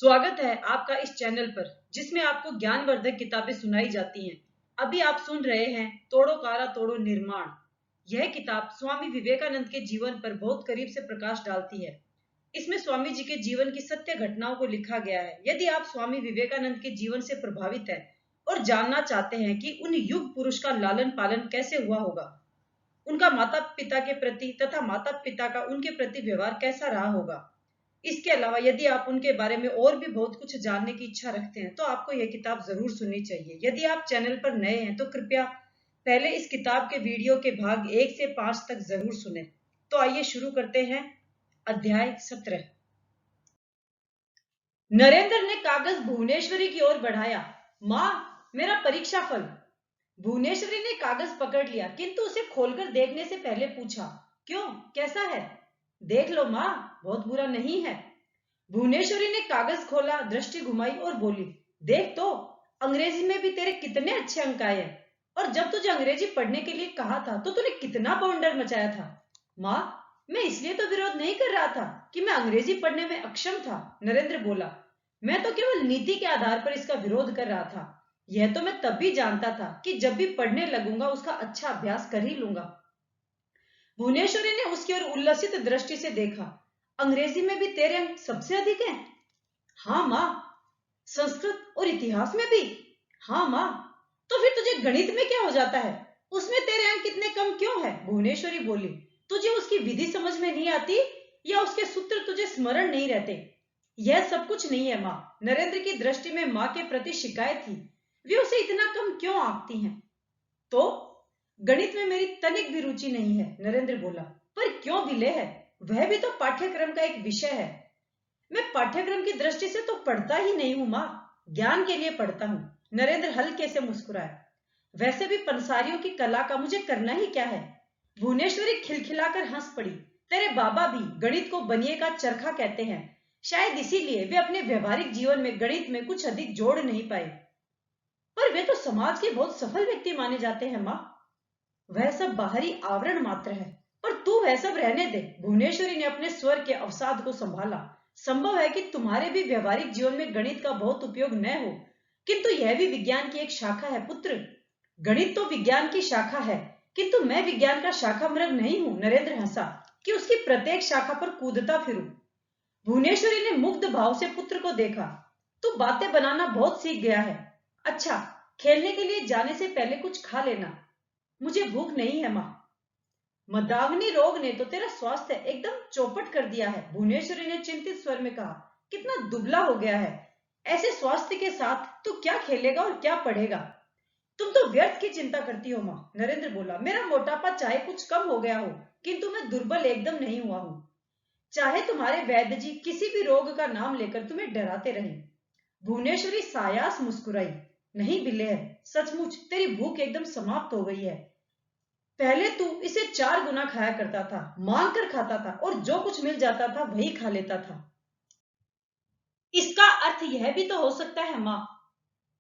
स्वागत है आपका इस चैनल पर जिसमें आपको ज्ञानवर्धक किताबें सुनाई जाती हैं। अभी आप सुन रहे हैं तोड़ो कारा तोड़ो निर्माण। यह किताब स्वामी विवेकानंद के जीवन पर बहुत करीब से प्रकाश डालती है। इसमें स्वामी जी के जीवन की सत्य घटनाओं को लिखा गया है। यदि आप स्वामी विवेकानंद के जीवन से प्रभावित हैं और जानना चाहते हैं कि उन युग पुरुष का लालन पालन कैसे हुआ होगा, उनका माता पिता के प्रति तथा माता पिता का उनके प्रति व्यवहार कैसा रहा होगा, इसके अलावा यदि आप उनके बारे में और भी बहुत कुछ जानने की इच्छा रखते हैं तो आपको यह किताब जरूर सुननी चाहिए। यदि आप चैनल पर नए हैं तो कृपया पहले इस किताब के वीडियो के भाग 1 से 5 तक जरूर सुने। तो आइए शुरू करते हैं। अध्याय 17। नरेंद्र ने कागज भुवनेश्वरी की ओर बढ़ाया। माँ, मेरा परीक्षा फल। भुवनेश्वरी ने कागज पकड़ लिया किंतु उसे खोलकर देखने से पहले पूछा, क्यों, कैसा है? देख लो माँ, बहुत बुरा नहीं है। भुवनेश्वरी ने कागज खोला, दृष्टि घुमाई और बोली, देख तो, अंग्रेजी में भी तेरे कितने अच्छे अंक आए हैं। और जब तुझे अंग्रेजी पढ़ने के लिए कहा था तो तूने कितना बवंडर मचाया था। माँ, मैं इसलिए तो विरोध नहीं कर रहा था कि मैं अंग्रेजी पढ़ने में अक्षम था, नरेंद्र बोला। मैं तो केवल नीति के आधार पर इसका विरोध कर रहा था। यह तो मैं तब भी जानता था कि जब भी पढ़ने लगूंगा उसका अच्छा अभ्यास कर ही लूंगा। भुवनेश्वरी ने उसकी ओर उल्लसित दृष्टि से देखा। अंग्रेजी में भी तेरे अंक सबसे अधिक हैं? हाँ माँ। संस्कृत और इतिहास में भी? हाँ माँ। तो फिर तुझे गणित में क्या हो जाता है? उसमें तेरे अंक इतने कम क्यों है? भुवनेश्वरी बोली। तुझे उसकी विधि समझ में नहीं आती या उसके सूत्र तुझे स्मरण नहीं रहते? यह सब कुछ नहीं है माँ। नरेंद्र की दृष्टि में माँ के प्रति शिकायत थी। वे उसे इतना कम क्यों आंकती हैं? तो गणित में मेरी तनिक भी रुचि नहीं है, नरेंद्र बोला। पर क्यों विलय है? वह भी तो पाठ्यक्रम का एक विषय है। मैं पाठ्यक्रम की दृष्टि से तो पढ़ता ही नहीं हूं माँ, ज्ञान के लिए पढ़ता हूं। नरेंद्र हल्के से मुस्कुराया। वैसे भी पंसारियों की कला का मुझे करना ही क्या है? भुवनेश्वरी खिलखिलाकर हंस पड़ी। तेरे बाबा भी गणित को बनिए का चरखा कहते हैं। शायद इसीलिए वे अपने व्यवहारिक जीवन में गणित में कुछ अधिक जोड़ नहीं पाए। पर वे तो समाज के बहुत सफल व्यक्ति माने जाते हैं माँ। वह सब बाहरी आवरण मात्र है, पर तू वह सब रहने दे। भुवनेश्वरी ने अपने स्वर के अवसाद को संभाला। संभव है कि तुम्हारे भी व्यवहारिक जीवन में गणित का बहुत उपयोग न हो, किंतु यह भी विज्ञान की एक शाखा है पुत्र। गणित तो विज्ञान की शाखा है, किंतु मैं विज्ञान का शाखा मृग नहीं हूं। नरेंद्र हंसा कि उसकी प्रत्येक शाखा पर कूदता फिरूं। भुवनेश्वरी ने मुग्ध भाव से पुत्र को देखा। तू बातें बनाना बहुत सीख गया है। अच्छा, खेलने के लिए जाने से पहले कुछ खा लेना। मुझे भूख नहीं है माँ। मदाग्नि रोग ने तो तेरा स्वास्थ्य एकदम चौपट कर दिया है, भुवनेश्वरी ने चिंतित स्वर में कहा। कितना दुबला हो गया है। ऐसे स्वास्थ्य के साथ तू क्या खेलेगा और क्या पढ़ेगा? तुम तो व्यर्थ की चिंता करती हो माँ, नरेंद्र बोला। मेरा मोटापा चाहे कुछ कम हो गया हो, किंतु मैं दुर्बल एकदम नहीं हुआ हूं। चाहे तुम्हारे वैद्य जी किसी भी रोग का नाम लेकर तुम्हें डराते रहे। भुवनेश्वरी सायास मुस्कुराई। नहीं बिल्ले है, सचमुच तेरी भूख एकदम समाप्त हो गई है। पहले तू इसे 4 गुना खाया करता था, मांग कर खाता था और जो कुछ मिल जाता था वही खा लेता था। इसका अर्थ यह भी तो हो सकता है माँ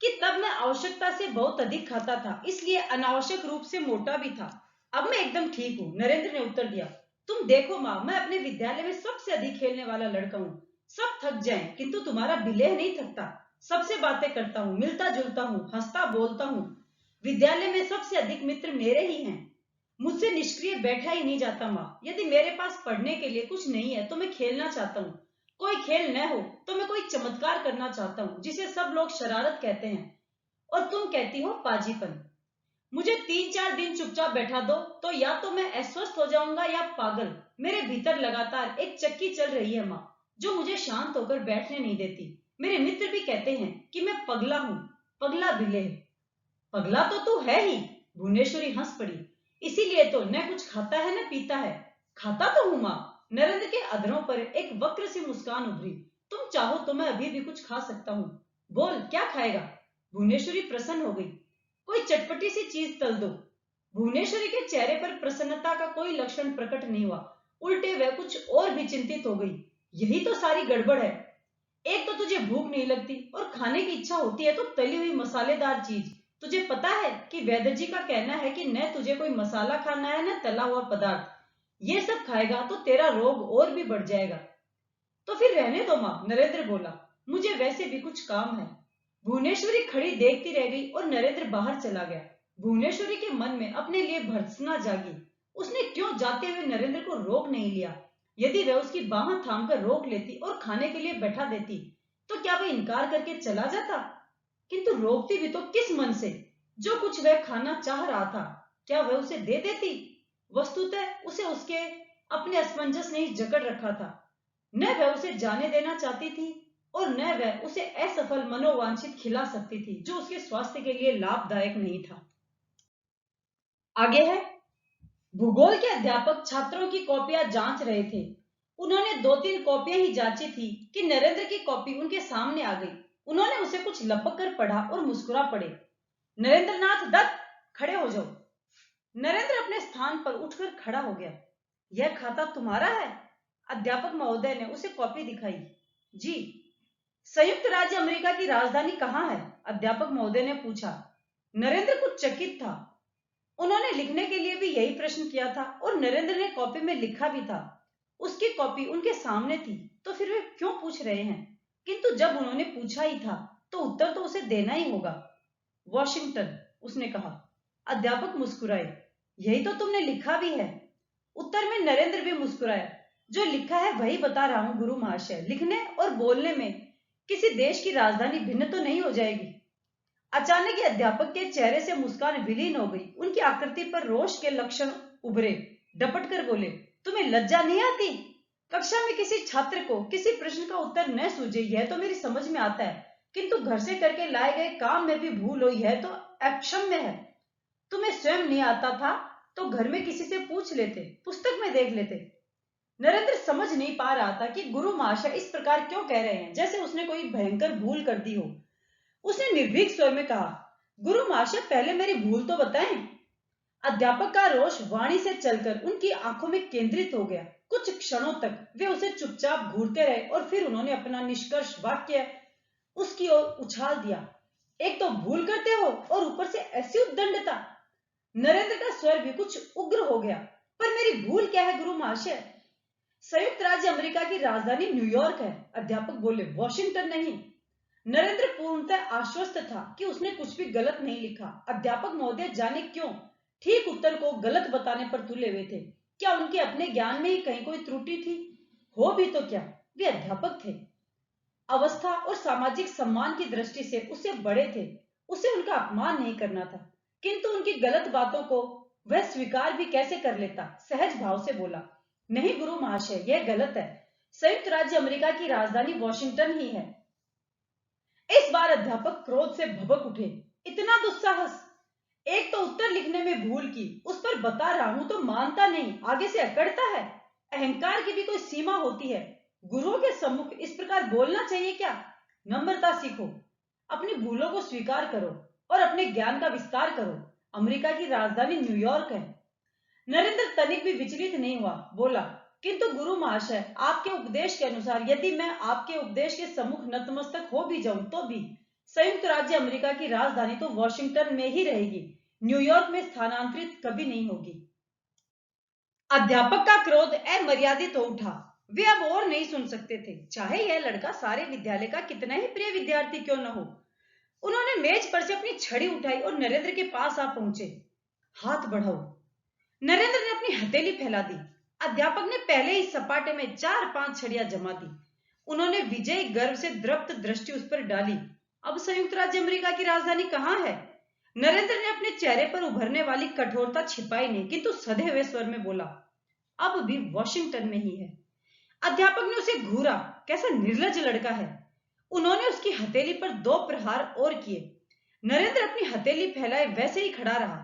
कि तब मैं आवश्यकता से बहुत अधिक खाता था, इसलिए अनावश्यक रूप से मोटा भी था। अब मैं एकदम ठीक हूँ, नरेंद्र ने उत्तर दिया। तुम देखो माँ, मैं अपने विद्यालय में सबसे अधिक खेलने वाला लड़का हूँ। सब थक जाए किंतु तुम्हारा बिलेह नहीं थकता। सबसे बातें करता हूँ, मिलता जुलता हूँ, हंसता बोलता हूँ। विद्यालय में सबसे अधिक मित्र मेरे ही हैं। मुझसे निष्क्रिय बैठा ही नहीं जाता माँ। यदि मेरे पास पढ़ने के लिए कुछ नहीं है तो मैं खेलना चाहता हूँ। कोई खेल न हो तो मैं कोई चमत्कार करना चाहता हूँ जिसे सब लोग शरारत कहते हैं और तुम कहती हो पाजीपन। मुझे 3-4 दिन चुपचाप बैठा दो तो या तो मैं अस्वस्थ हो जाऊंगा या पागल। मेरे भीतर लगातार एक चक्की चल रही है माँ, जो मुझे शांत होकर बैठने नहीं देती। मेरे मित्र भी कहते हैं कि मैं पगला हूँ, पगला बिले। पगला तो तू है ही, भुवनेश्वरी हंस पड़ी। इसीलिए तो न कुछ खाता है न पीता है। खाता तो हूं माँ। नरेंद्र के अधरों पर एक वक्र सी मुस्कान उभरी। तुम चाहो तो मैं अभी भी कुछ खा सकता हूँ। बोल, क्या खाएगा? भुवनेश्वरी प्रसन्न हो गई। कोई चटपटी सी चीज तल दो। भुवनेश्वरी के चेहरे पर प्रसन्नता का कोई लक्षण प्रकट नहीं हुआ, उल्टे वह कुछ और भी चिंतित हो गई। यही तो सारी गड़बड़ है। एक तो तुझे भूख नहीं लगती और खाने की इच्छा होती है तो तली हुई मसालेदार चीज। तुझे पता है कि वैद्य जी का कहना है कि न तुझे कोई मसाला खाना है न तला हुआ पदार्थ। ये सब खाएगा तो तेरा रोग और भी बढ़ जाएगा। तो फिर रहने दो माँ, नरेंद्र बोला। मुझे वैसे भी कुछ काम है। भुवनेश्वरी खड़ी देखती रह गई और नरेंद्र बाहर चला गया। भुवनेश्वरी के मन में अपने लिए भर्त्सना जागी। उसने क्यों जाते हुए नरेंद्र को रोक नहीं लिया? यदि वह उसकी बाह थामकर रोक लेती और खाने के लिए बैठा देती, तो क्या वह इनकार करके चला जाता? किंतु रोकती भी तो किस मन से? जो कुछ वह खाना चाह रहा था, क्या वह उसे दे देती? वस्तुतः उसे उसके अपने असमंजस ने ही जकड़ रखा था। न वह उसे जाने देना चाहती थी और न वह उसे असफल मनोवांछित खिला सकती थी, जो उसके स्वास्थ्य के लिए लाभदायक नहीं था। आगे है, भूगोल के अध्यापक छात्रों की कॉपियां जांच रहे थे। उन्होंने 2-3 कॉपियां ही जांची थी कि नरेंद्र की कॉपी उनके सामने आ गई। उन्होंने उसे कुछ लपक कर पढ़ा और मुस्कुरा पड़े। नरेंद्रनाथ दत्त, खड़े हो जाओ। नरेंद्र अपने स्थान पर उठकर खड़ा हो गया। यह खाता तुम्हारा है? अध्यापक महोदय ने उसे कॉपी दिखाई। जी। संयुक्त राज्य अमेरिका की राजधानी कहाँ है? अध्यापक महोदय ने पूछा। नरेंद्र कुछ चकित था। उन्होंने लिखने के लिए भी यही प्रश्न किया था और नरेंद्र ने कॉपी में लिखा भी था। उसकी कॉपी उनके सामने थी, तो फिर वे क्यों पूछ रहे हैं? किंतु जब उन्होंने पूछा ही था, तो उत्तर तो उसे देना ही होगा। वॉशिंगटन, उसने कहा। अध्यापक मुस्कुराए। यही तो तुमने लिखा भी है। उत्तर में नरेंद्र भी मुस्कुराया। जो लिखा है वही बता रहा हूं गुरु महाशय। लिखने और बोलने में किसी देश की राजधानी भिन्न तो नहीं हो जाएगी। अचानक ही अध्यापक के चेहरे से मुस्कान विलीन हो गई। उनकी आकृति पर रोष के लक्षण उभरे। डपट कर बोले, तुम्हें लज्जा नहीं आती? कक्षा में किसी छात्र को किसी प्रश्न का उत्तर न सूझे, यह तो मेरी समझ में आता है, किंतु घर से करके लाए गए काम में भी भूल हो, यह तो अक्षम्य है। तुम्हें स्वयं नहीं आता था तो घर में किसी से पूछ लेते, पुस्तक में देख लेते। नरेंद्र समझ नहीं पा रहा था कि गुरु महाशय इस प्रकार क्यों कह रहे हैं, जैसे उसने कोई भयंकर भूल कर दी हो। उसने निर्भीक स्वर में कहा, गुरु महाशय पहले मेरी भूल तो बताएं। अध्यापक का रोष वाणी से चलकर उनकी आंखों में केंद्रित हो गया। कुछ क्षणों तक वे उसे चुपचाप घूरते रहे और फिर उन्होंने अपना निष्कर्ष वाक्य उसकी ओर उछाल दिया। एक तो भूल करते हो और ऊपर से ऐसी उद्दंडता। नरेंद्र का स्वर भी कुछ उग्र हो गया। पर मेरी भूल क्या है गुरु महाशय? संयुक्त राज्य अमेरिका की राजधानी न्यूयॉर्क है। अध्यापक बोले, वॉशिंगटन नहीं। नरेंद्र पूर्णतः आश्वस्त था कि उसने कुछ भी गलत नहीं लिखा। अध्यापक महोदय जाने क्यों ठीक उत्तर को गलत बताने पर तुले हुए थे। क्या उनके अपने ज्ञान में ही कहीं कोई त्रुटि थी? हो भी तो क्या, वे अध्यापक थे। अवस्था और सामाजिक सम्मान की दृष्टि से उससे बड़े थे। उसे उनका अपमान नहीं करना था, किंतु उनकी गलत बातों को वह स्वीकार भी कैसे कर लेता? सहज भाव से बोला, नहीं गुरु महाशय, यह गलत है। संयुक्त राज्य अमेरिका की राजधानी वॉशिंगटन ही है। इस बार अध्यापक क्रोध से भभक उठे। इतना दुस्साहस! एक तो उत्तर लिखने में भूल की, उस पर बता रहा हूं तो मानता नहीं, आगे से अकड़ता है। अहंकार की भी कोई सीमा होती है। गुरुओं के सम्मुख इस प्रकार बोलना चाहिए क्या? नम्रता सीखो, अपनी भूलों को स्वीकार करो और अपने ज्ञान का विस्तार करो। अमेरिका की राजधानी न्यूयॉर्क है। नरेंद्र तनिक भी विचलित नहीं हुआ। बोला, किंतु गुरु महाशय, आपके उपदेश के अनुसार यदि मैं आपके उपदेश के सम्मुख नतमस्तक हो भी जाऊं तो भी संयुक्त राज्य अमेरिका की राजधानी तो वॉशिंगटन में ही रहेगी, न्यूयॉर्क में स्थानांतरित कभी नहीं होगी। अध्यापक का क्रोध अमर्यादित हो उठा। वे अब और नहीं सुन सकते थे, चाहे यह लड़का सारे विद्यालय का कितना ही प्रिय विद्यार्थी क्यों न हो। उन्होंने मेज पर से अपनी छड़ी उठाई और नरेंद्र के पास आ पहुंचे। हाथ बढ़ाओ। नरेंद्र ने अपनी हथेली फैला दी। अध्यापक ने पहले ही सपाटे में 4-5 छड़ियां जमा दी। उन्होंने विजयी गर्व से दृप्त दृष्टि उस पर डाली। अब संयुक्त राज्य अमेरिका की राजधानी कहाँ है? नरेंद्र ने अपने चेहरे पर उभरने वाली कठोरता छिपाई नहीं, किंतु सधे हुए स्वर में बोला, अब भी वॉशिंगटन में ही है। अध्यापक ने उसे घूरा। कैसा निर्लज लड़का है। उन्होंने उसकी हथेली पर 2 प्रहार और किए। नरेंद्र अपनी हथेली फैलाए वैसे ही खड़ा रहा।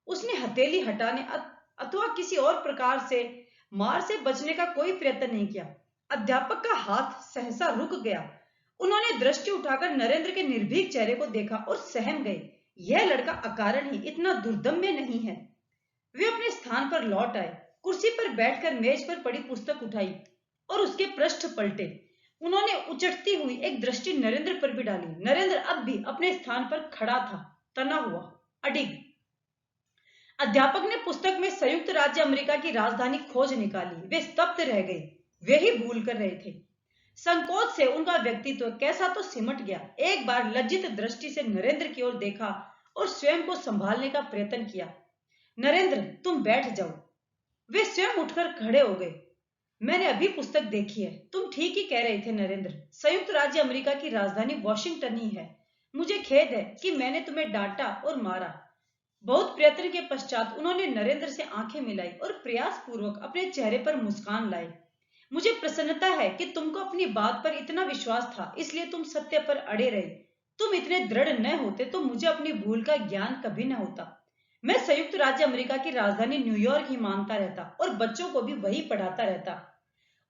उसने हथेली हटाने अथवा किसी और प्रकार से मार से बचने का कोई प्रयत्न नहीं किया। अध्यापक का हाथ सहसा रुक गया। उन्होंने दृष्टि उठाकर नरेंद्र के निर्भीक चेहरे को देखा और सहम गए। यह लड़का अकारण ही इतना दुर्दम्य नहीं है। वे अपने स्थान पर लौट आए। कुर्सी पर बैठकर मेज पर पड़ी पुस्तक उठाई और उसके पृष्ठ पलटे। उन्होंने उचटती हुई एक दृष्टि नरेंद्र पर भी डाली। नरेंद्र अब भी अपने स्थान पर खड़ा था, तना हुआ, अडिग। अध्यापक ने पुस्तक में संयुक्त राज्य अमेरिका की राजधानी खोज निकाली। वे स्तब्ध रह गए। वे ही भूल कर रहे थे। संकोच से उनका व्यक्तित्व कैसा तो सिमट गया। एक बार लज्जित दृष्टि से नरेंद्र की ओर देखा और स्वयं को संभालने का प्रयत्न किया। नरेंद्र, तुम बैठ जाओ। वे स्वयं उठकर खड़े हो गए। मैंने अभी पुस्तक देखी है। तुम ठीक ही कह रहे थे नरेंद्र। संयुक्त राज्य अमेरिका की राजधानी वॉशिंगटन ही है। मुझे खेद है कि मैंने तुम्हें डांटा और मारा। बहुत प्रयत्न के पश्चात उन्होंने नरेंद्र से आंखें मिलाई और प्रयास पूर्वक अपने चेहरे पर मुस्कान लाई। मुझे प्रसन्नता है कि तुमको अपनी बात पर इतना विश्वास था, इसलिए तुम सत्य पर अड़े रहे। तुम इतने दृढ़ न होते तो मुझे अपनी भूल का ज्ञान कभी न होता। मैं संयुक्त राज्य अमेरिका की राजधानी न्यूयॉर्क ही मानता रहता और बच्चों को भी वही पढ़ाता रहता।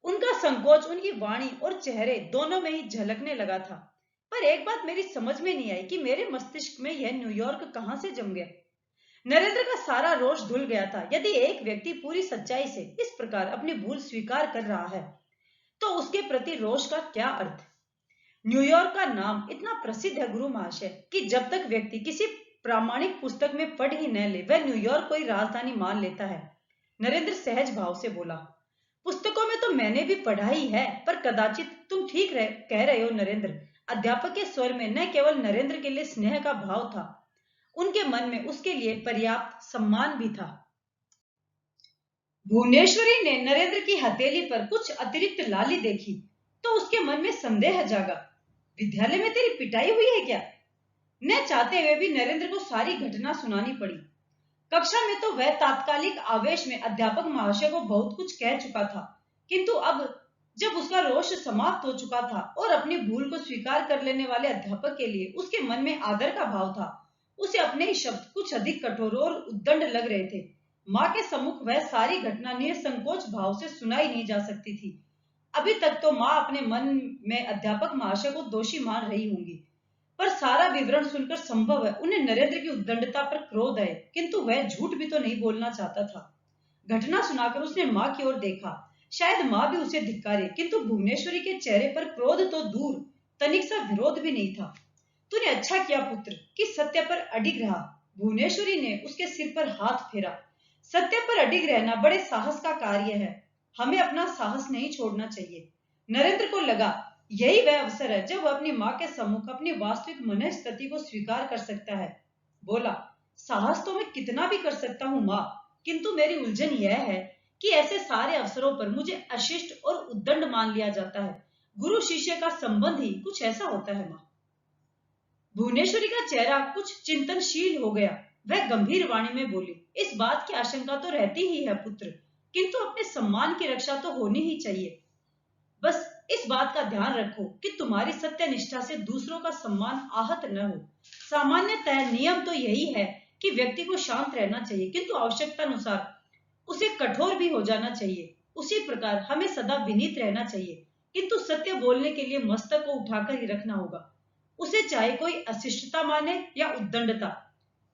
उनका संकोच उनकी वाणी और चेहरे दोनों में ही झलकने लगा था। पर एक बात मेरी समझ में नहीं आई कि मेरे मस्तिष्क में यह न्यूयॉर्क कहां से जम गया। नरेंद्र का सारा रोष धुल गया था। यदि एक व्यक्ति पूरी सच्चाई से इस प्रकार अपनी भूल स्वीकार कर रहा है तो उसके प्रति रोष का क्या अर्थ। न्यूयॉर्क का नाम इतना प्रसिद्ध है गुरु महाशय कि जब तक व्यक्ति किसी प्रामाणिक पुस्तक में पढ़ ही न ले वह न्यूयॉर्क को ही राजधानी मान लेता है। नरेंद्र सहज भाव से बोला, पुस्तकों में तो मैंने भी पढ़ा ही है, पर कदाचित तुम ठीक कह रहे हो नरेंद्र। अध्यापक के स्वर में न केवल नरेंद्र के लिए स्नेह का भाव था, उनके मन में उसके लिए पर्याप्त सम्मान भी था। भुवनेश्वरी ने नरेंद्र की हथेली पर कुछ अतिरिक्त लाली देखी तो उसके मन में संदेह जागा। विद्यालय में तेरी पिटाई हुई है क्या? न चाहते हुए भी नरेंद्र को सारी घटना सुनानी पड़ी। कक्षा में तो वह तात्कालिक आवेश में अध्यापक महाशय को बहुत कुछ कह चुका था, किंतु अब जब उसका रोष समाप्त हो चुका था और अपनी भूल को स्वीकार कर लेने वाले अध्यापक के लिए उसके मन में आदर का भाव था, उसे अपने ही शब्द कुछ अधिक कठोर और उद्दंड लग रहे थे। माँ के सम्मुख वह सारी घटना निसंकोच भाव से सुनाई नहीं जा सकती थी। अभी तक तो माँ अपने मन में अध्यापक महाशय को दोषी मान रही होंगी, पर सारा विवरण सुनकर संभव है उन्हें नरेंद्र की उद्दंडता पर क्रोध आए, किंतु वह झूठ भी तो नहीं बोलना चाहता था। घटना सुनाकर उसने माँ की ओर देखा। शायद माँ भी उसे धिक्कारे, किंतु भुवनेश्वरी के चेहरे पर क्रोध तो दूर, तनिक सा विरोध भी नहीं था। तूने अच्छा किया पुत्र कि सत्य पर अडिग रहा। भुवनेश्वरी ने उसके सिर पर हाथ फेरा। सत्य पर अडिग रहना बड़े साहस का कार्य है। हमें अपना साहस नहीं छोड़ना चाहिए। नरेंद्र को लगा यही वह अवसर है जब वह अपनी माँ के सम्मुख अपनी वास्तविक मनस्थिति को स्वीकार कर सकता है। बोला, साहस तो मैं कितना भी कर सकता हूँ माँ, किंतु मेरी उलझन यह है कि ऐसे सारे अवसरों पर मुझे अशिष्ट और उद्दंड मान लिया जाता है। गुरु शिष्य का संबंध ही कुछ ऐसा होता है माँ। भुवनेश्वरी का चेहरा कुछ चिंतनशील हो गया। वह गंभीर वाणी में बोली, इस बात की आशंका तो रहती ही है पुत्र, किंतु अपने सम्मान की रक्षा तो होनी ही चाहिए। बस इस बात का ध्यान रखो कि तुम्हारी सत्य निष्ठा से दूसरों का सम्मान आहत न हो। सामान्यतः नियम तो यही है कि व्यक्ति को शांत रहना चाहिए, किंतु आवश्यकता अनुसार उसे कठोर भी हो जाना चाहिए। उसी प्रकार हमें सदा विनीत रहना चाहिए, किंतु सत्य बोलने के लिए मस्तक को उठाकर ही रखना होगा, उसे चाहे कोई अशिष्टता माने या उद्दंडता।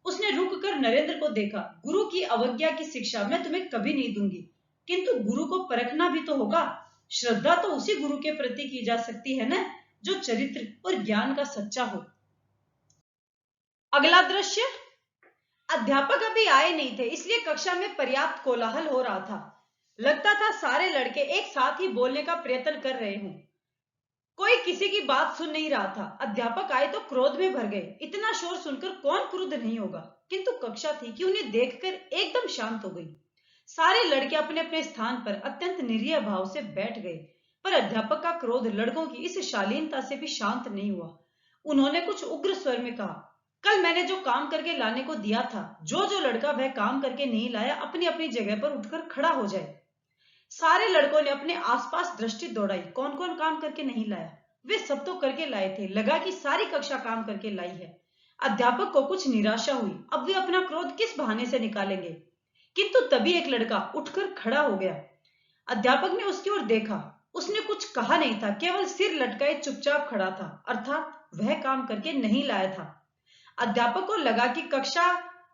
उसने रुक कर नरेंद्र को देखा। गुरु की अवज्ञा की शिक्षा मैं तुम्हें कभी नहीं दूंगी, किंतु गुरु को परखना भी तो होगा। श्रद्धा तो उसी गुरु के प्रति की जा सकती है न जो चरित्र और ज्ञान का सच्चा हो। अगला दृश्य। अध्यापक अभी आए नहीं थे, इसलिए कक्षा में पर्याप्त कोलाहल हो रहा था। लगता था सारे लड़के एक साथ ही बोलने का प्रयत्न कर रहे हों। कोई किसी की बात सुन नहीं रहा था। अध्यापक आए तो क्रोध में भर गए। इतना शोर सुनकर कौन क्रुद्ध नहीं होगा, किंतु कक्षा थी कि उन्हें देखकर एकदम शांत हो गई। सारे लड़के अपने अपने स्थान पर अत्यंत निरीह भाव से बैठ गए, पर अध्यापक का क्रोध लड़कों की इस शालीनता से भी शांत नहीं हुआ। उन्होंने कुछ उग्र स्वर में कहा, कल मैंने जो काम करके लाने को दिया था, जो जो लड़का वह काम करके नहीं लाया अपनी अपनी जगह पर उठकर खड़ा हो जाए। सारे लड़कों ने अपने आसपास दृष्टि दौड़ाई। कौन कौन काम करके नहीं लाया? वे सब तो करके लाए थे। लगा कि सारी कक्षा काम करके लाई है। अध्यापक को कुछ निराशा हुई। अब वे अपना क्रोध किस बहाने से निकालेंगे? किंतु तभी एक लड़का उठकर खड़ा हो गया। अध्यापक ने उसकी ओर देखा। उसने कुछ कहा नहीं था, केवल सिर लटकाए चुपचाप खड़ा था, अर्थात वह काम करके नहीं लाया था। अध्यापक को लगा कि कक्षा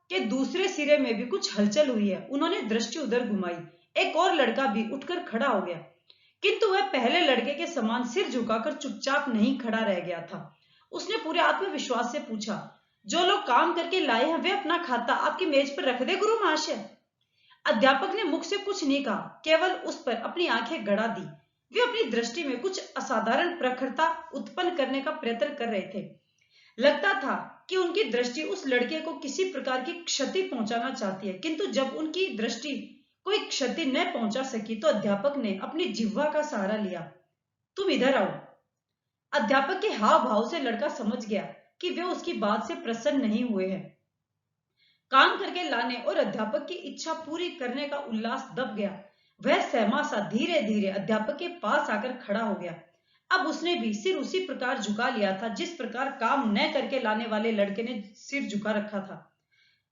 के दूसरे सिरे में भी कुछ हलचल हुई है। उन्होंने दृष्टि उधर घुमाई। एक और लड़का भी उठकर खड़ा हो गया, किंतु वह पहले लड़के के समान सिर झुकाकर चुपचाप नहीं खड़ा रह गया था। उसने पूरे आत्मविश्वास से पूछा, जो लोग काम करके लाए हैं वे अपना खाता आपकी मेज पर रख दे गुरु महाशय। अध्यापक ने मुख से कुछ नहीं कहा, केवल उस पर अपनी आंखें गड़ा दी। वे अपनी दृष्टि में कुछ असाधारण प्रखरता उत्पन्न करने का प्रयत्न कर रहे थे। लगता था कि उनकी दृष्टि उस लड़के को किसी प्रकार की क्षति पहुंचाना चाहती है, किंतु जब उनकी दृष्टि कोई क्षति न पहुंचा सकी तो अध्यापक ने अपनी जिह्वा का सहारा लिया। तुम इधर आओ। अध्यापक के हाव भाव से लड़का समझ गया कि वे उसकी बात से प्रसन्न नहीं हुए हैं। काम करके लाने और अध्यापक की इच्छा पूरी करने का उल्लास दब गया। वह सहमा सा धीरे धीरे अध्यापक के पास आकर खड़ा हो गया। अब उसने भी सिर उसी प्रकार झुका लिया था जिस प्रकार काम न करके लाने वाले लड़के ने सिर झुका रखा था।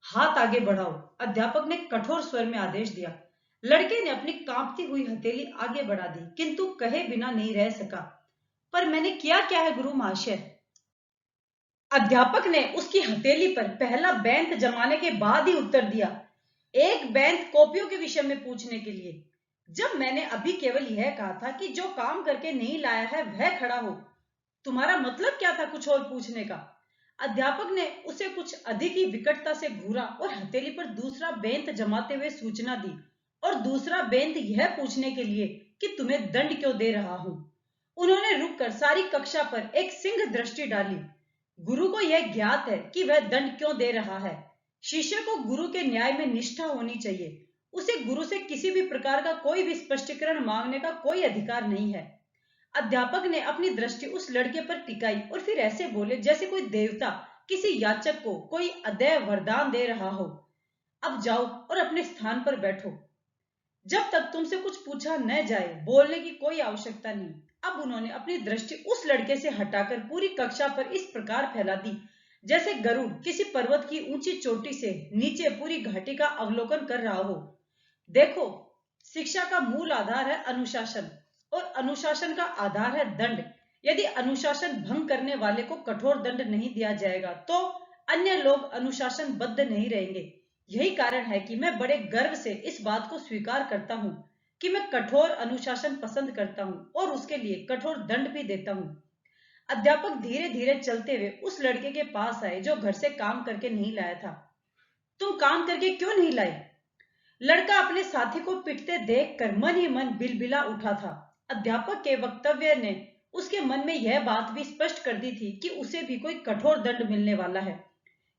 हाथ आगे बढ़ाओ, अध्यापक ने कठोर स्वर में आदेश दिया। लड़के ने अपनी कांपती हुई हथेली आगे बढ़ा दी, किंतु कहे बिना नहीं रह सका। पर मैंने किया क्या है गुरु महाशय? अध्यापक ने उसकी हथेली पर पहला बेंत जमाने के बाद ही उत्तर दिया, एक बेंत कॉपियों के विषय में पूछने के लिए। जब मैंने अभी केवल यह कहा था कि जो काम करके नहीं लाया है वह खड़ा हो, तुम्हारा मतलब क्या था कुछ और पूछने का? अध्यापक ने उसे कुछ अधिक ही विकटता से घूरा और हथेली पर दूसरा बेंत जमाते हुए सूचना दी, और दूसरा बेंत यह पूछने के लिए कि तुम्हें दंड क्यों दे रहा हूं। उन्होंने रुककर सारी कक्षा पर एक सिंह दृष्टि डाली। गुरु को यह ज्ञात है कि वह दंड क्यों दे रहा है। शिष्य को गुरु के न्याय में निष्ठा होनी चाहिए। उसे गुरु से किसी भी प्रकार का कोई भी स्पष्टीकरण मांगने का कोई अधिकार नहीं है। अध्यापक ने अपनी दृष्टि उस लड़के पर टिकाई और फिर ऐसे बोले जैसे कोई देवता किसी याचक को कोई अदैव वरदान दे रहा हो। अब जाओ और अपने स्थान पर बैठो। जब तक तुमसे कुछ पूछा न जाए बोलने की कोई आवश्यकता नहीं। अब उन्होंने अपनी दृष्टि उस लड़के से हटाकर पूरी कक्षा पर इस प्रकार फैला दी जैसे गरुड़ किसी पर्वत की ऊंची चोटी से नीचे पूरी घाटी का अवलोकन कर रहा हो। देखो, शिक्षा का मूल आधार है अनुशासन, और अनुशासन का आधार है दंड। यदि अनुशासन भंग करने वाले को कठोर दंड नहीं दिया जाएगा तो अन्य लोग अनुशासनबद्ध नहीं रहेंगे। यही कारण है कि मैं बड़े गर्व से इस बात को स्वीकार करता हूं कि मैं कठोर अनुशासन पसंद करता हूं और उसके लिए कठोर दंड भी देता हूं। अध्यापक धीरे धीरे चलते हुए उस लड़के के पास आए जो घर से काम करके नहीं लाया था। तुम काम करके क्यों नहीं लाए? लड़का अपने साथी को पिटते देखकर मन ही मन बिलबिला उठा था। अध्यापक के वक्तव्य ने उसके मन में यह बात भी स्पष्ट कर दी थी कि उसे भी कोई कठोर दंड मिलने वाला है,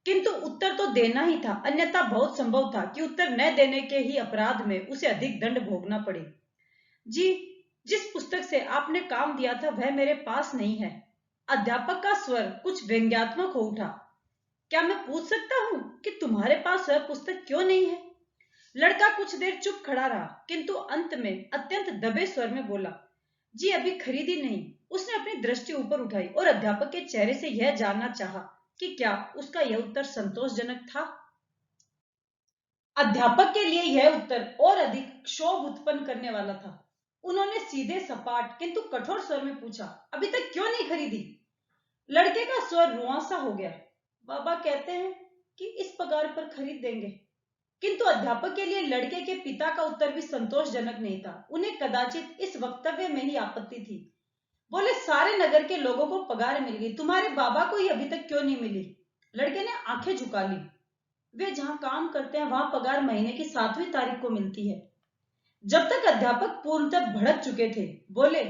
किंतु उत्तर तो देना ही था, अन्यथा बहुत संभव था कि उत्तर न देने के ही अपराध में उसे अधिक दंड भोगना पड़े। जी, जिस पुस्तक से आपने काम दिया था वह मेरे पास नहीं है। अध्यापक का स्वर कुछ व्यंग्यात्मक हो उठा। क्या मैं पूछ सकता हूं कि तुम्हारे पास वह पुस्तक क्यों नहीं है? लड़का कुछ देर चुप खड़ा रहा, किंतु अंत में अत्यंत दबे स्वर में बोला, जी अभी खरीदी नहीं। उसने अपनी दृष्टि ऊपर उठाई और अध्यापक के चेहरे से यह जानना चाहा कि क्या उसका यह उत्तर संतोषजनक था। अध्यापक के लिए यह उत्तर और अधिक क्षोभ उत्पन्न करने वाला था। उन्होंने सीधे सपाट किंतु कठोर स्वर में पूछा, अभी तक क्यों नहीं खरीदी? लड़के का स्वर रुआंसा हो गया। बाबा कहते हैं कि इस पगार पर खरीद देंगे। किंतु अध्यापक के लिए लड़के के पिता का उत्तर भी संतोषजनक नहीं था। उन्हें कदाचित इस वक्तव्य में ही आपत्ति थी। बोले, सारे नगर के लोगों को पगार मिल गई, तुम्हारे बाबा को ही अभी तक क्यों नहीं मिली? लड़के ने आंखें झुका ली। वे जहां काम करते हैं वहां पगार महीने की 7वीं तारीख को मिलती है। जब तक अध्यापक पूर्णतः भड़क चुके थे, बोले,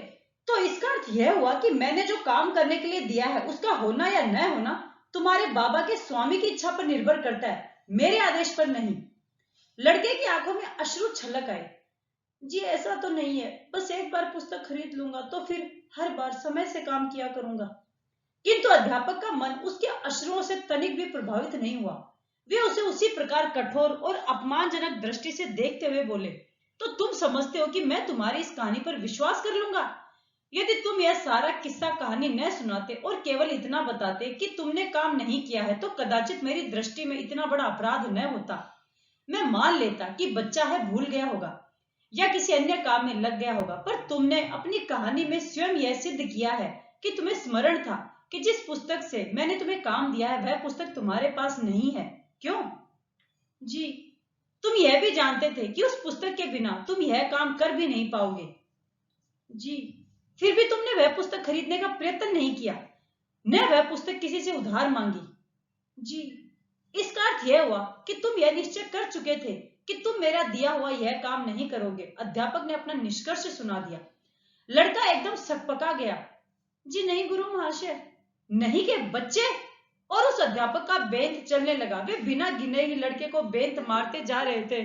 तो इसका अर्थ यह हुआ कि मैंने जो काम करने के लिए दिया है उसका होना या न होना तुम्हारे बाबा के स्वामी की इच्छा पर निर्भर करता है, मेरे आदेश पर नहीं। लड़के की आंखों में अश्रु छलक आए। जी ऐसा तो नहीं है, बस एक बार पुस्तक खरीद लूंगा तो फिर हर बार समय से काम किया करूंगा। किंतु अध्यापक का मन उसके अश्रुओं से तनिक भी प्रभावित नहीं हुआ। वे उसे उसी प्रकार कठोर और अपमानजनक दृष्टि से देखते हुए बोले, तो तुम समझते हो कि मैं तुम्हारी इस कहानी पर विश्वास कर लूंगा? यदि तुम यह सारा किस्सा कहानी न सुनाते और केवल इतना बताते कि तुमने काम नहीं किया है तो कदाचित मेरी दृष्टि में इतना बड़ा अपराध न होता। मैं मान लेता कि बच्चा है, भूल गया होगा या किसी अन्य काम में लग गया होगा, पर तुमने अपनी कहानी में स्वयं यह सिद्ध किया है कि तुम्हें स्मरण था कि जिस पुस्तक से मैंने तुम्हें काम दिया है वह पुस्तक तुम्हारे पास नहीं है। क्यों? जी, तुम यह भी जानते थे कि उस पुस्तक के बिना तुम यह काम कर भी नहीं पाओगे। जी, फिर भी तुमने वह पुस्तक खरीदने का प्रयत्न नहीं किया, न वह पुस्तक किसी से उधार मांगी। जी, इसका अर्थ यह हुआ कि तुम यह निश्चय कर चुके थे कि तुम मेरा दिया हुआ यह काम नहीं करोगे। अध्यापक ने अपना निष्कर्ष सुना दिया। लड़का एकदम सकपका गया। जी नहीं गुरु महाशय। नहीं के बच्चे? और उस अध्यापक का बेंत चलने लगा। वे बिना गिने ही लड़के को बेंत मारते जा रहे थे,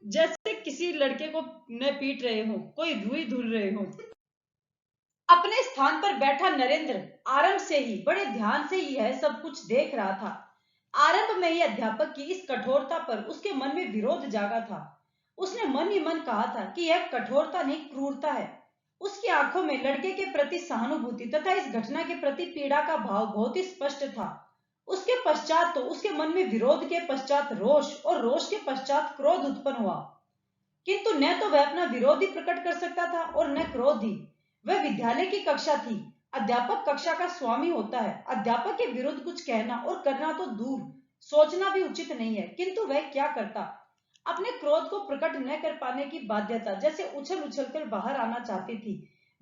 जैसे किसी लड़के को न पीट रहे हो, कोई रुई धुल रहे हो। अपने स्थान पर बैठा नरेंद्र आरंभ से ही बड़े ध्यान से यह सब कुछ देख रहा था। आरंभ में ही अध्यापक की इस कठोरता पर उसके मन में विरोध जागा था। उसने मन ही मन कहा था कि यह कठोरता नहीं, क्रूरता है। उसकी आंखों में लड़के के प्रति सहानुभूति तथा इस घटना के प्रति पीड़ा का भाव बहुत ही स्पष्ट था। उसके पश्चात तो उसके मन में विरोध के पश्चात रोष और रोष के पश्चात क्रोध उत्पन्न हुआ। किंतु न तो वह अपना विरोध ही प्रकट कर सकता था और न क्रोध ही। वह विद्यालय की कक्षा थी। अध्यापक कक्षा का स्वामी होता है। अध्यापक के विरुद्ध कुछ कहना और करना तो दूर, सोचना भी उचित नहीं है। किंतु वह क्या करता? अपने क्रोध को प्रकट न कर पाने की बाध्यता जैसे उछल उछल कर बाहर आना चाहती थी।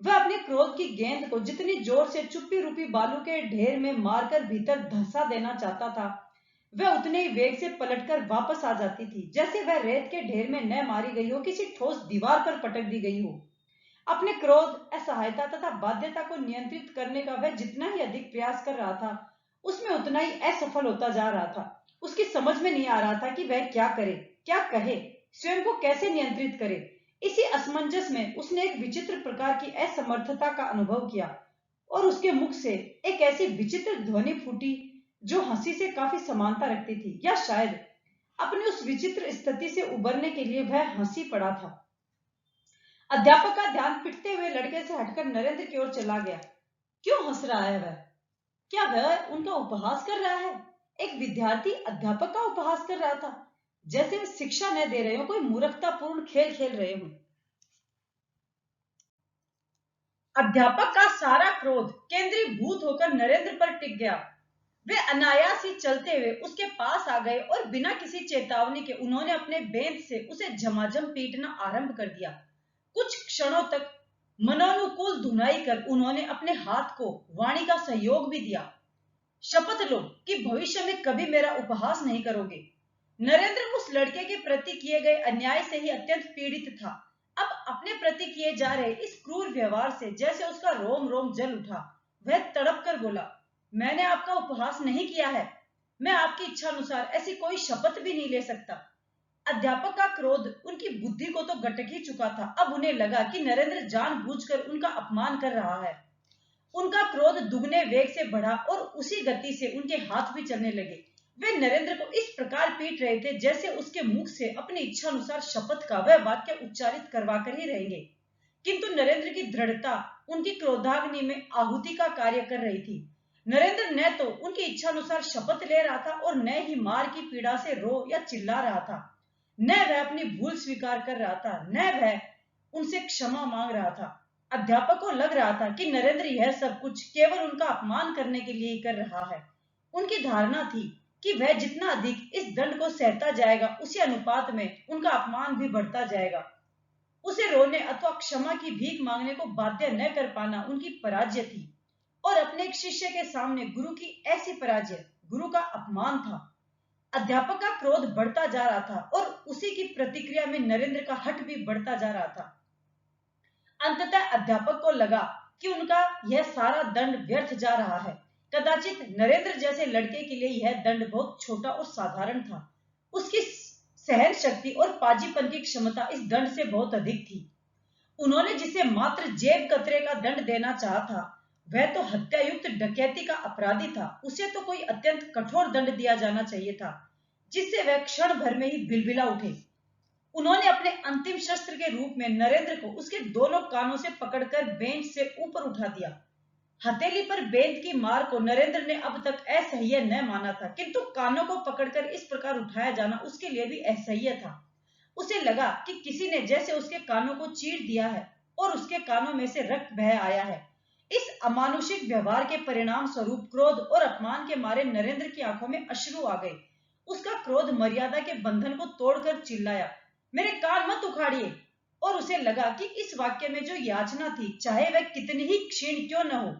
वह अपने क्रोध की गेंद को जितनी जोर से चुप्पी रूपी बालू के ढेर में मारकर भीतर धंसा देना चाहता था, वह उतने ही वेग से पलटकर वापस आ जाती थी, जैसे वह रेत के ढेर में न मारी गई हो, किसी ठोस दीवार पर पटक दी गई हो। अपने क्रोध, असहायता तथा बाध्यता को नियंत्रित करने का वह जितना ही अधिक प्रयास कर रहा था, उसमें उतना ही असफल होता जा रहा था। उसकी समझ में नहीं आ रहा था कि वह क्या करे, क्या कहे, स्वयं को कैसे नियंत्रित करे। इसी असमंजस में उसने एक विचित्र प्रकार की असमर्थता का अनुभव किया और उसके मुख से एक ऐसी विचित्र ध्वनि फूटी जो हंसी से काफी समानता रखती थी, या शायद अपनी उस विचित्र स्थिति से उबरने के लिए वह हंसी पड़ा था। अध्यापक का ध्यान पिटते हुए लड़के से हटकर नरेंद्र की ओर चला गया। क्यों हंस रहा है वह? क्या वह उनका उपहास कर रहा है? एक विद्यार्थी अध्यापक का उपहास कर रहा था, जैसे वे शिक्षा न दे रहे हो, कोई मूर्खतापूर्ण खेल खेल रहे हो। अध्यापक का सारा क्रोध केंद्रीभूत होकर नरेंद्र पर टिक गया। वे अनायास ही चलते हुए उसके पास आ गए और बिना किसी चेतावनी के उन्होंने अपने बेंत से उसे झमाझम पीटना आरंभ कर दिया। कुछ क्षणों तक मनोनुकूल धुनाई कर उन्होंने अपने हाथ को वाणी का सहयोग भी दिया। शपथ लो कि भविष्य में कभी मेरा उपहास नहीं करोगे। नरेंद्र उस लड़के के प्रति किए गए अन्याय से ही अत्यंत पीड़ित था। अब अपने प्रति किए जा रहे इस क्रूर व्यवहार से जैसे उसका रोम रोम जल उठा। वह तड़प कर बोला, मैंने आपका उपहास नहीं किया है। मैं आपकी इच्छा अनुसार ऐसी कोई शपथ भी नहीं ले सकता। अध्यापक का क्रोध उनकी बुद्धि को तो गटक ही चुका था। अब उन्हें लगा कि नरेंद्र जानबूझकर उनका अपमान कर रहा है। उनका क्रोध दुगने वेग से बढ़ा और उसी गति से उनके हाथ भी चलने लगे। वे नरेंद्र को इस प्रकार पीट रहे थे जैसे उसके मुख से अपनी इच्छा अनुसार शपथ का वह वाक्य उच्चारित करवा कर ही रहेंगे। किंतु नरेंद्र की दृढ़ता उनकी क्रोधाग्नि में आहुति का कार्य कर रही थी। नरेंद्र न तो उनकी इच्छा अनुसार शपथ ले रहा था और न ही मार की पीड़ा से रो या चिल्ला रहा था। न वह अपनी भूल स्वीकार कर रहा था, न वह उनसे क्षमा मांग रहा था। अध्यापक को लग रहा था कि नरेंद्र यह सब कुछ केवल उनका अपमान करने के लिए ही कर रहा है। उनकी धारणा थी कि वह जितना अधिक इस दंड को सहता जाएगा, उसी अनुपात में उनका अपमान भी बढ़ता जाएगा। उसे रोने अथवा क्षमा की भीख मांगने को बाध्य न कर पाना उनकी पराजय थी और अपने एक शिष्य के सामने गुरु की ऐसी पराजय गुरु का अपमान था। अध्यापक का क्रोध बढ़ता जा रहा था और उसी की प्रतिक्रिया में नरेंद्र का हठ भी बढ़ता जा रहा था। अंततः अध्यापक को लगा कि उनका यह सारा दंड व्यर्थ जा रहा है। कदाचित नरेंद्र जैसे लड़के के लिए यह दंड बहुत छोटा और साधारण था। उसकी सहन शक्ति और पाजीपन की क्षमता इस दंड से बहुत अधिक थी। उन्होंने जिसे मात्र जेब कतरे का दंड देना चाहा था, वह तो हत्यायुक्त डकैती का अपराधी था। उसे तो कोई अत्यंत कठोर दंड दिया जाना चाहिए था, जिससे वह क्षण भर में ही बिलबिला उठे। उन्होंने अपने अंतिम शस्त्र के रूप में नरेंद्र को उसके दोनों कानों से पकड़कर बेंच से ऊपर उठा दिया। हथेली पर बेंत की मार को नरेंद्र ने अब तक असह्य न माना था, किंतु कानों को पकड़कर इस प्रकार उठाया जाना उसके लिए भी असह्य था। उसे लगा कि किसी ने जैसे उसके कानों को चीर दिया है और उसके कानों में से रक्त बह आया है। इस अमानुषिक व्यवहार के परिणाम स्वरूप क्रोध और अपमान के मारे नरेंद्र की आंखों में अश्रु आ गए। उसका क्रोध मर्यादा के बंधन को तोड़कर चिल्लाया, मेरे कान मत उखाड़िए। और उसे लगा कि इस वाक्य में जो याचना थी, चाहे वह कितनी ही क्षीण क्यों न हो,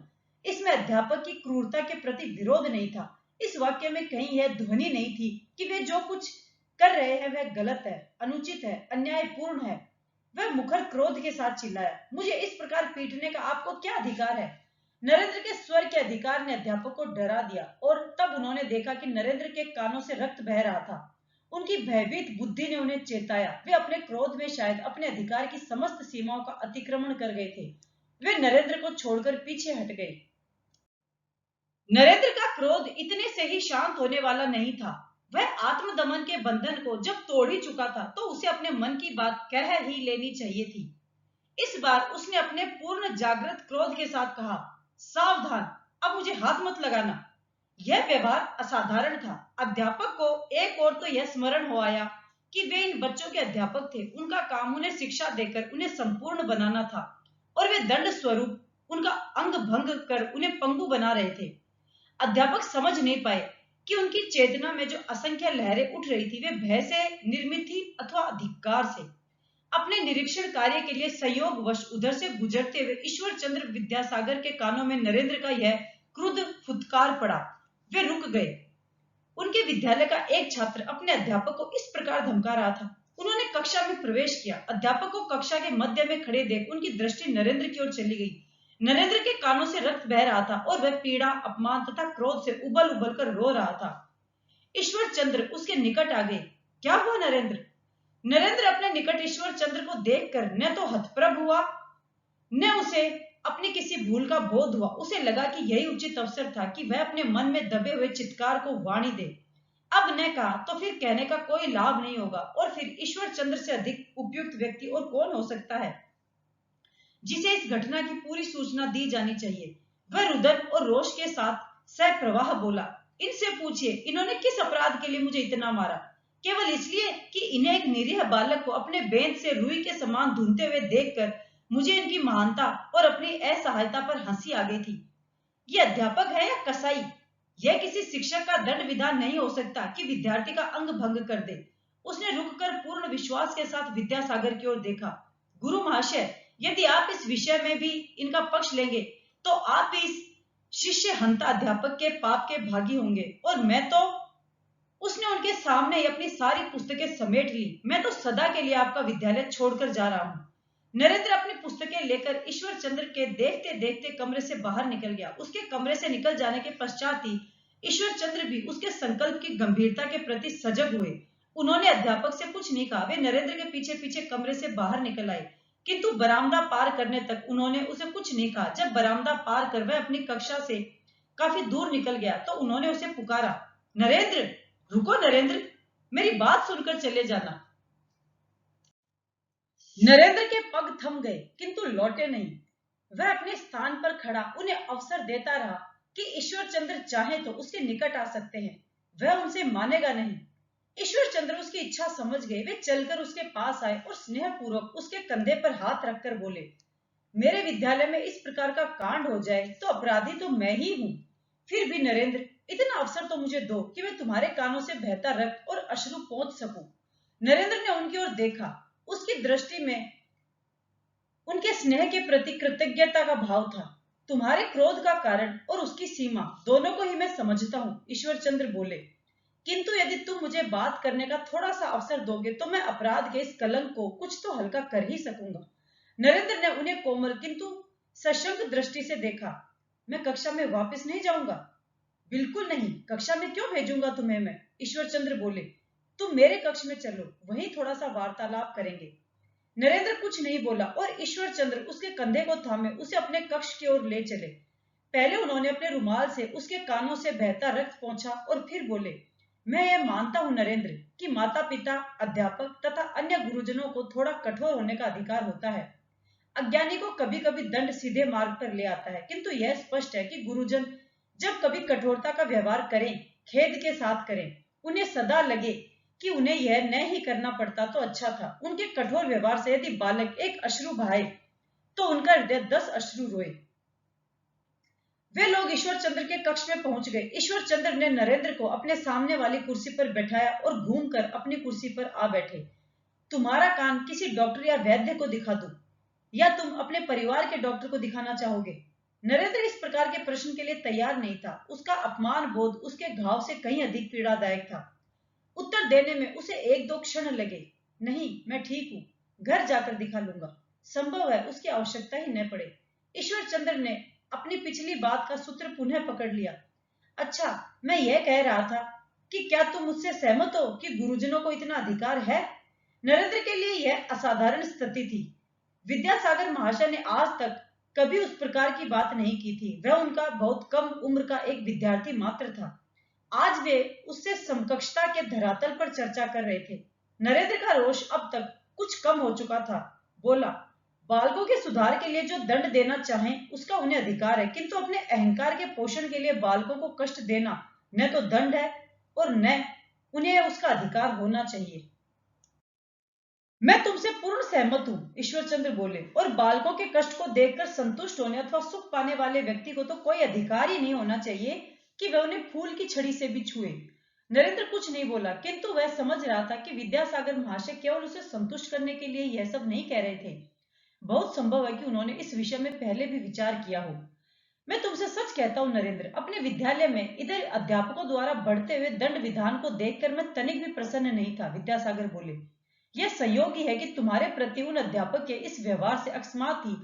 इसमें अध्यापक की क्रूरता के प्रति विरोध नहीं था। इस वाक्य में कहीं यह ध्वनि नहीं थी कि वे जो कुछ कर रहे हैं वह गलत है, अनुचित है, अन्यायपूर्ण है। वह मुखर क्रोध के साथ चिल्लाया, मुझे इस प्रकार पीटने का आपको क्या अधिकार है? नरेंद्र के स्वर के अधिकार ने अध्यापक को डरा दिया और तब उन्होंने देखा कि नरेंद्र के कानों से रक्त बह रहा था। उनकी भयभीत बुद्धि ने उन्हें चेताया। वे अपने क्रोध में शायद अपने अधिकार की समस्त सीमाओं का अतिक्रमण कर गए थे। वे नरेंद्र को छोड़कर पीछे हट गए। नरेंद्र का क्रोध इतने से ही शांत होने वाला नहीं था। वह आत्मदमन के बंधन को जब तोड़ ही चुका था तो उसे अपने मन की बात कह ही लेनी चाहिए थी। इस बार उसने अपने पूर्ण जागृत क्रोध के साथ कहा, सावधान, अब मुझे हाथ मत लगाना। यह व्यवहार असाधारण था। अध्यापक को एक और तो यह स्मरण हो आया कि वे इन बच्चों के अध्यापक थे। उनका काम उन्हें शिक्षा देकर उन्हें संपूर्ण बनाना था और वे दंड स्वरूप उनका अंग भंग कर उन्हें पंगु बना रहे थे। अध्यापक समझ नहीं पाए कि उनकी चेतना में जो असंख्य लहरें उठ रही थी वे भय से निर्मित थी अथवा धिक्कार से। अपने निरीक्षण कार्य के लिए संयोगवश उधर से गुजरते हुए ईश्वर चंद्र विद्यासागर के कानों में नरेंद्र का यह क्रुद्ध फुत्कार पड़ा। वे रुक गए। उनके विद्यालय का एक छात्र अपने अध्यापक को इस प्रकार धमका रहा था। उन्होंने कक्षा में प्रवेश किया। अध्यापक को कक्षा के मध्य में खड़े देख उनकी दृष्टि नरेंद्र की ओर चली गई। नरेंद्र के कानों से रक्त बह रहा था और वह पीड़ा, अपमान तथा क्रोध से उबल उबल कर रो रहा था। ईश्वर चंद्र उसके निकट आ गए। क्या हुआ नरेंद्र? नरेंद्र अपने निकट ईश्वर चंद्र को देखकर न तो हतप्रभ हुआ, न उसे अपनी किसी भूल का बोध हुआ। उसे लगा कि यही उचित अवसर था कि वह अपने मन में दबे हुए चित्कार को वाणी दे। अब न कहा तो फिर कहने का कोई लाभ नहीं होगा, और फिर ईश्वर चंद्र से अधिक उपयुक्त व्यक्ति और कौन हो सकता है जिसे इस घटना की पूरी सूचना दी जानी चाहिए। वह रुदन और रोष के साथ सप्रवाह बोला, इनसे पूछिए इन्होंने किस अपराध के लिए मुझे इतना मारा? केवल इसलिए कि इन्हें एक निरीह बालक को अपने बेंत से रुई के समान धुनते हुए देखकर मुझे इनकी महानता और अपनी असहायता पर हंसी आ गई थी। ये अध्यापक है या कसाई? यह किसी शिक्षक का दंड विधान नहीं हो सकता कि विद्यार्थी का अंग भंग कर दे। उसने रुककर पूर्ण विश्वास के साथ विद्यासागर की ओर देखा। गुरु महाशय, यदि आप इस विषय में भी इनका पक्ष लेंगे तो आप भी इस शिष्य हंता अध्यापक के पाप के भागी होंगे, और मैं तो। उसने उनके सामने ही अपनी सारी पुस्तकें समेट ली। मैं तो सदा के लिए आपका विद्यालय छोड़कर जा रहा हूं। नरेंद्र अपनी पुस्तकें लेकर ईश्वर चंद्र के देखते देखते कमरे से बाहर निकल गया। उसके कमरे से निकल जाने के पश्चात ही ईश्वर चंद्र भी उसके संकल्प की गंभीरता के प्रति सजग हुए। उन्होंने अध्यापक से कुछ नहीं कहा। वे नरेंद्र के पीछे पीछे कमरे से बाहर निकल आए, किंतु बरामदा पार करने तक उन्होंने उसे कुछ नहीं कहा। जब बरामदा पार कर वह अपनी कक्षा से काफी दूर निकल गया तो उन्होंने उसे पुकारा, नरेंद्र, रुको नरेंद्र, मेरी बात सुनकर चले जाना। नरेंद्र के पग थम गए किंतु लौटे नहीं। वह अपने स्थान पर खड़ा उन्हें अवसर देता रहा कि ईश्वर चंद्र चाहे तो उसके निकट आ सकते हैं। वह उनसे मानेगा नहीं। ईश्वर चंद्र उसकी इच्छा समझ गए। वे चलकर उसके पास आए और स्नेहपूर्वक उसके कंधे पर हाथ रखकर बोले, मेरे विद्यालय में इस प्रकार का कांड हो जाए तो अपराधी तो मैं ही हूं। फिर भी नरेंद्र, इतना अवसर तो मुझे दो कि मैं तुम्हारे कानों से बहता रक्त और अश्रु पोंछ सकूं। नरेंद्र ने उनकी ओर देखा। उसकी दृष्टि में उनके स्नेह के प्रति कृतज्ञता का भाव था। तुम्हारे क्रोध का कारण और उसकी सीमा दोनों को ही मैं समझता हूं, ईश्वर चंद्र बोले, किंतु यदि तुम मुझे बात करने का थोड़ा सा अवसर दोगे तो मैं अपराध के इस कलंक को कुछ तो हल्का कर ही सकूंगा। नरेंद्र ने उन्हें कोमल किंतु सशंक दृष्टि से देखा। मैं कक्षा में वापस नहीं जाऊंगा। बिल्कुल नहीं, कक्षा में क्यों भेजूंगा तुम्हें मैं, ईश्वर चंद्र बोले। तुम मेरे कक्ष में चलो, वहीं थोड़ा सा वार्तालाप करेंगे। नरेंद्र कुछ नहीं बोला और ईश्वर चंद्र उसके कंधे को थामे उसे अपने कक्ष की ओर ले चले। पहले उन्होंने अपने रुमाल से उसके कानों से बहता रक्त पोंछा और फिर बोले, मैं यह मानता हूं नरेंद्र कि माता पिता, अध्यापक तथा अन्य गुरुजनों को थोड़ा कठोर होने का अधिकार होता है। अज्ञानी को कभी कभी दंड सीधे मार्ग पर ले आता है, किंतु यह स्पष्ट है कि गुरुजन जब कभी कठोरता का व्यवहार करें, खेद के साथ करें। उन्हें सदा लगे कि उन्हें यह न ही करना पड़ता तो अच्छा था। उनके कठोर व्यवहार से यदि बालक एक अश्रु बहाए तो उनका हृदय 10 अश्रु रोए। वे लोग ईश्वर चंद्र के कक्ष में पहुंच गए। ईश्वर चंद्र ने नरेंद्र को अपने सामने वाली कुर्सी पर बैठाया और घूमकर अपनी कुर्सी पर आ बैठे। तुम्हारा कान किसी डॉक्टर या वैद्य को दिखा दूं, या तुम अपने परिवार के डॉक्टर को दिखाना चाहोगे? नरेंद्र इस प्रकार के प्रश्न के लिए तैयार नहीं था। उसका अपमान बोध उसके घाव से कहीं अधिक पीड़ादायक था। उत्तर देने में उसे 1-2 क्षण लगे। नहीं, मैं ठीक हूं। घर जाकर दिखा लूंगा। संभव है उसकी आवश्यकता ही न पड़े। ईश्वर चंद्र ने अपनी पिछली बात का सूत्र पुनः पकड़ लिया। अच्छा, मैं यह कह रहा था कि क्या तुम मुझसे सहमत हो कि गुरुजनों को इतना अधिकार है? नरेंद्र के लिए यह असाधारण स्थिति थी। विद्यासागर महाशय ने आज तक कभी उस प्रकार की बात नहीं की थी। वह उनका बहुत कम उम्र का एक विद्यार्थी मात्र था। आज वे उससे समकक्षता के धरातल पर चर्चा कर रहे थे। नरेंद्र का रोष अब तक कुछ कम हो चुका था। बोला, बालकों के सुधार के लिए जो दंड देना चाहें उसका उन्हें अधिकार है, किंतु अपने अहंकार के पोषण के लिए बालकों को कष्ट देना न तो दंड है और न उन्हें उसका अधिकार होना चाहिए। मैं तुमसे पूर्ण सहमत हूं, ईश्वर चंद्र बोले, और बालकों के कष्ट को देखकर संतुष्ट होने अथवा सुख पाने वाले व्यक्ति को तो कोई अधिकार ही नहीं होना चाहिए कि वह उन्हें फूल की छड़ी से भी छुए। नरेंद्र कुछ नहीं बोला, किंतु वह समझ रहा था कि विद्यासागर महाशय केवल उसे संतुष्ट करने के लिए यह सब नहीं कह रहे थे। बहुत संभव है कि उन्होंने इस विषय में पहले भी विचार किया हो। मैं तुमसे सच कहता हूं नरेंद्र, अपने विद्यालय में इधर अध्यापकों द्वारा बढ़ते हुए दंड विधान को देखकर मैं तनिक भी प्रसन्न नहीं था। विद्यासागर बोले, यह संयोग ही है कि तुम्हारे प्रति उन अध्यापक के इस व्यवहार से अकस्मात ही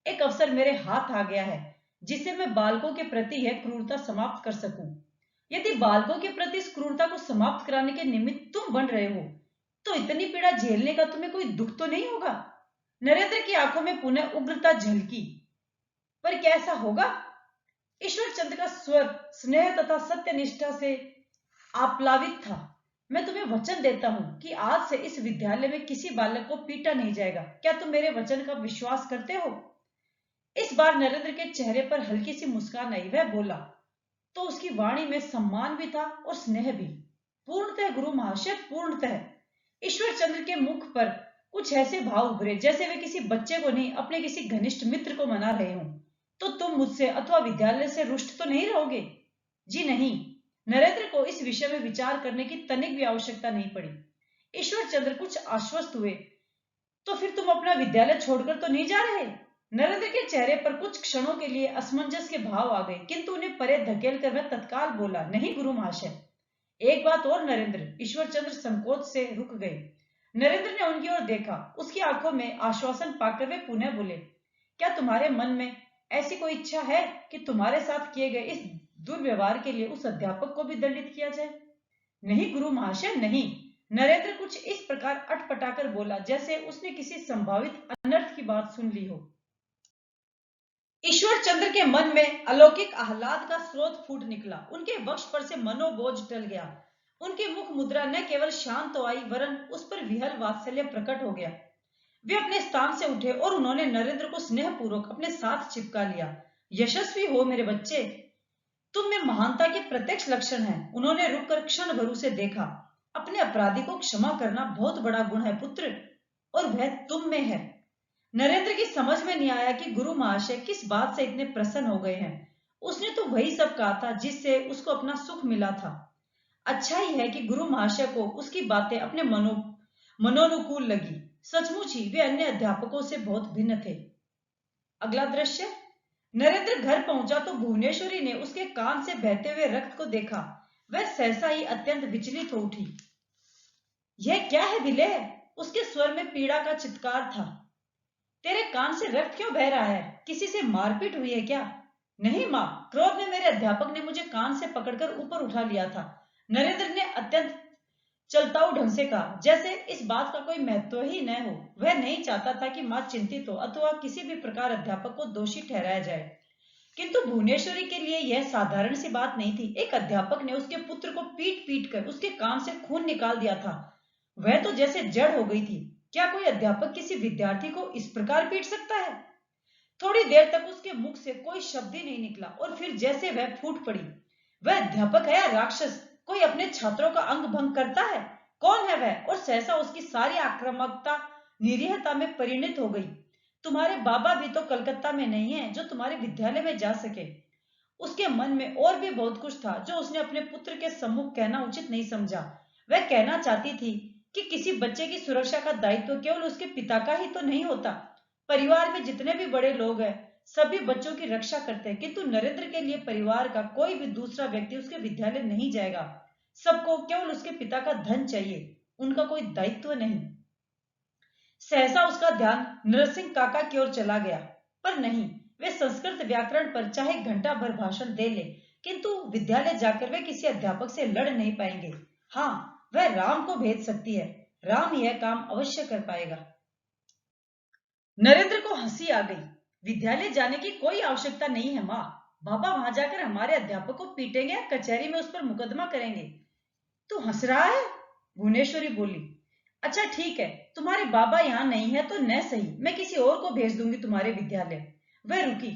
एक अवसर मेरे हाथ आ गया है, जिससे मैं बालकों के प्रति यह क्रूरता समाप्त कर सकूं। यदि बालकों के प्रति इस क्रूरता को समाप्त कराने के निमित्त तुम बन रहे हो, तो इतनी पीड़ा झेलने का तुम्हें कोई दुख तो नहीं होगा? नरेंद्र की आंखों में पुनः उग्रता झलकी। पर क्या ऐसा होगा? ईश्वर चंद्र का स्वर स्नेह तथा सत्यनिष्ठा से आप्लावित था। मैं तुम्हें वचन देता हूं कि आज से इस विद्यालय में किसी बालक को पीटा नहीं जाएगा। क्या तुम मेरे वचन का विश्वास करते हो? इस बार नरेंद्र के चेहरे पर हल्की सी मुस्कान आई। वह बोला, तो उसकी वाणी में सम्मान भी था और स्नेह भी। पूर्णतः गुरु महाशय, पूर्णतः। ईश्वर चंद्र के मुख पर कुछ ऐसे भाव उभरे जैसे वे किसी बच्चे को नहीं, अपने किसी घनिष्ठ मित्र को मना रहे हों। तो तुम मुझसे अथवा विद्यालय से रुष्ट तो नहीं रहोगे? जी नहीं। नरेंद्र को इस विषय में विचार करने की तनिक भी आवश्यकता नहीं पड़ी। ईश्वर चंद्र कुछ आश्वस्त हुए। तो फिर तुम अपना विद्यालय छोड़कर तो नहीं जा रहे? नरेंद्र के चेहरे पर कुछ क्षणों के लिए असमंजस के भाव आ गए, किंतु उन्हें परे धकेल कर वह तत्काल बोला, नहीं गुरु महाशय। एक बात और नरेंद्र। ईश्वर चंद्र संकोच से रुक गए। नरेंद्र ने उनकी ओर देखा। उसकी आंखों में आश्वासन पाकर वे पुनः बोले, क्या तुम्हारे मन में ऐसी कोई इच्छा है कि तुम्हारे साथ किए गए इस दुर्व्यवहार के लिए उस अध्यापक को भी दंडित किया जाए? नहीं गुरु महाशय, नहीं। नरेंद्र कुछ इस प्रकार अटपटाकर बोला जैसे उसने किसी संभावित अनर्थ की बात सुन ली हो। ईश्वर चंद्र के मन में अलौकिक आह्लाद का स्रोत फूट निकला। उनके वक्ष पर से मनोबोझ टल गया। उनकी मुख मुद्रा न केवल शांत तो आई, वरन उस पर विहल वात्सल्य प्रकट हो गया। वे अपने स्थान से उठे और उन्होंने नरेंद्र को स्नेहपूर्वक अपने साथ चिपका लिया। यशस्वी हो मेरे बच्चे, तुम में महानता के प्रत्यक्ष लक्षण हैं। उन्होंने रुककर क्षण भर उसे देखा। अपने अपराधी को क्षमा करना बहुत बड़ा गुण है पुत्र, और वह तुम में है। नरेंद्र की समझ में नहीं आया कि गुरु महाशय किस बात से इतने प्रसन्न हो गए हैं। उसने तो वही सब कहा था जिससे उसको अपना सुख मिला था। अच्छा ही है कि गुरु महाशय को उसकी बातें अपने मनोनुकूल लगी। सचमुच ही वे अन्य अध्यापकों से बहुत भिन्न थे। अगला दृश्य। नरेंद्र घर पहुंचा तो भुवनेश्वरी ने उसके कान से बहते हुए रक्त को देखा। वह सहसा ही अत्यंत विचलित हो उठी। यह क्या है विलय? उसके स्वर में पीड़ा का चित्कार था। तेरे कान से रक्त क्यों बह रहा है? किसी से मारपीट हुई है क्या? नहीं मां, क्रोध में मेरे अध्यापक ने मुझे कान से पकड़कर ऊपर उठा लिया था। नरेंद्र ने अत्यंत चलताऊ ढंग से कहा, जैसे इस बात का कोई महत्व ही न हो। वह नहीं चाहता था कि मां चिंतित हो अथवा किसी भी प्रकार अध्यापक को दोषी ठहराया जाए, किंतु भुवनेश्वरी के लिए यह साधारण सी बात नहीं थी। एक अध्यापक ने उसके पुत्र को पीट पीट कर उसके कान से खून निकाल दिया था। वह तो जैसे जड़ हो गई थी। क्या कोई अध्यापक किसी विद्यार्थी को इस प्रकार पीट सकता है? थोड़ी देर तक उसके मुख से कोई शब्द ही नहीं निकला और फिर जैसे वह फूट पड़ी। वह अध्यापक है या राक्षस? कोई अपने छात्रों का अंग भंग करता है? कौन है वह? और सहसा उसकी सारी आक्रामकता निरीहता में परिणित हो गई। तुम्हारे बाबा भी तो कलकत्ता में नहीं है जो तुम्हारे विद्यालय में जा सके। उसके मन में और भी बहुत कुछ था जो उसने अपने पुत्र के सम्मुख कहना उचित नहीं समझा। वह कहना चाहती थी कि किसी बच्चे की सुरक्षा का दायित्व केवल उसके पिता का ही तो नहीं होता। परिवार में जितने भी बड़े लोग हैं सभी बच्चों की रक्षा करते हैं, किंतु नरेंद्र के लिए परिवार का कोई भी दूसरा व्यक्ति उसके विद्यालय नहीं जाएगा। सबको केवल उसके पिता का धन चाहिए, उनका कोई दायित्व नहीं। सहसा उसका ध्यान नरसिंह काका की ओर चला गया, पर नहीं, वे संस्कृत व्याकरण पर चाहे घंटा भर भाषण दे ले, किंतु विद्यालय जाकर वे किसी अध्यापक से लड़ नहीं पाएंगे। हाँ, वह राम को भेज सकती है, राम यह काम अवश्य कर पाएगा। नरेंद्र को हंसी आ गई। विद्यालय जाने की कोई आवश्यकता नहीं है माँ, बाबा वहां जाकर हमारे अध्यापक को पीटेंगे या कचहरी में उस पर मुकदमा करेंगे। तू हंस रहा है? भुवनेश्वरी बोली। अच्छा ठीक है, तुम्हारे बाबा यहाँ नहीं है तो न सही, मैं किसी और को भेज दूंगी तुम्हारे विद्यालय। वह रुकी।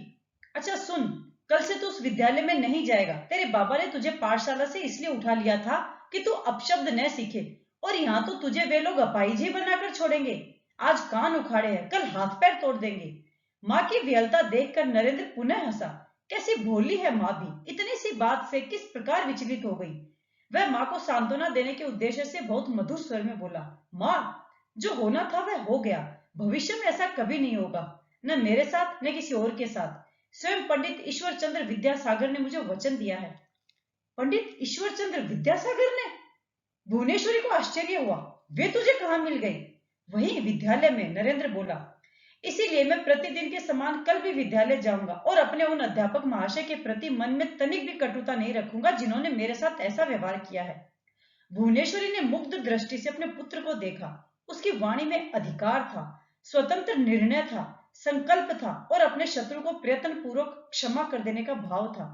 अच्छा सुन, कल से तू उस विद्यालय में नहीं जाएगा। तेरे बाबा ने तुझे पाठशाला से इसलिए उठा लिया था कि तू अपशब्द न सीखे, और यहाँ तो तुझे वे लोग अपाहिज ही बनाकर छोड़ेंगे। आज कान उखाड़े हैं, कल हाथ पैर तोड़ देंगे। माँ की विहलता देखकर नरेंद्र पुनः हंसा। कैसी भोली है माँ भी, इतनी सी बात से किस प्रकार विचलित हो गई। वह माँ को सांत्वना देने के उद्देश्य से बहुत मधुर स्वर में बोला, माँ, जो होना था वह हो गया, भविष्य में ऐसा कभी नहीं होगा, न मेरे साथ न किसी और के साथ। स्वयं पंडित ईश्वर चंद्र विद्यासागर ने मुझे वचन दिया है। पंडित ईश्वर चंद्र विद्यासागर ने? भुवनेश्वरी को आश्चर्य हुआ। वे तुझे कहाँ मिल गई? वही विद्यालय में, नरेंद्र बोला। इसीलिए मैं प्रतिदिन के समान कल भी विद्यालय जाऊंगा और अपने उन अध्यापक महाशय के प्रति मन में तनिक भी कटुता नहीं रखूंगा जिन्होंने मेरे साथ ऐसा व्यवहार किया है। भुवनेश्वरी ने मुग्ध दृष्टि से अपने पुत्र को देखा। उसकी वाणी में अधिकार था, स्वतंत्र निर्णय था, संकल्प था और अपने शत्रु को प्रयत्न पूर्वक क्षमा कर देने का भाव था।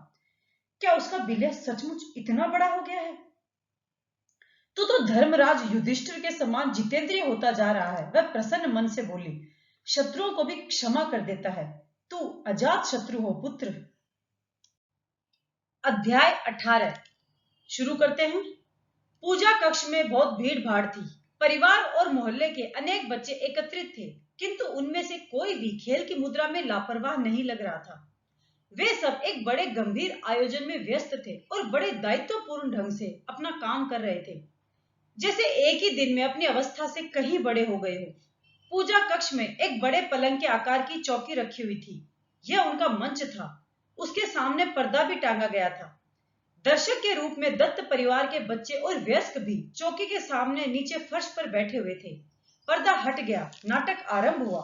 क्या उसका विलय सचमुच इतना बड़ा हो गया है? तू तो धर्मराज युधिष्ठिर के समान जितेंद्रिय होता जा रहा है, वह प्रसन्न मन से बोली। शत्रुओं को भी क्षमा कर देता है। तू अजात शत्रु हो पुत्र। अध्याय 18 शुरू करते हैं। पूजा कक्ष में बहुत भीड़ भाड़ थी। परिवार और मोहल्ले के अनेक बच्चे एकत्रित थे, किंतु उनमें से कोई भी खेल की मुद्रा में लापरवाह नहीं लग रहा था। वे सब एक बड़े गंभीर आयोजन में व्यस्त थे और बड़े दायित्वपूर्ण ढंग से अपना काम कर रहे थे, जैसे एक ही दिन में अपनी अवस्था से कहीं बड़े हो गए हो। पूजा कक्ष में एक बड़े पलंग के आकार की चौकी रखी हुई थी। यह उनका मंच था। उसके सामने पर्दा भी टांगा गया था। दर्शक के रूप में दत्त परिवार के बच्चे और वयस्क भी चौकी के सामने नीचे फर्श पर बैठे हुए थे। पर्दा हट गया, नाटक आरंभ हुआ।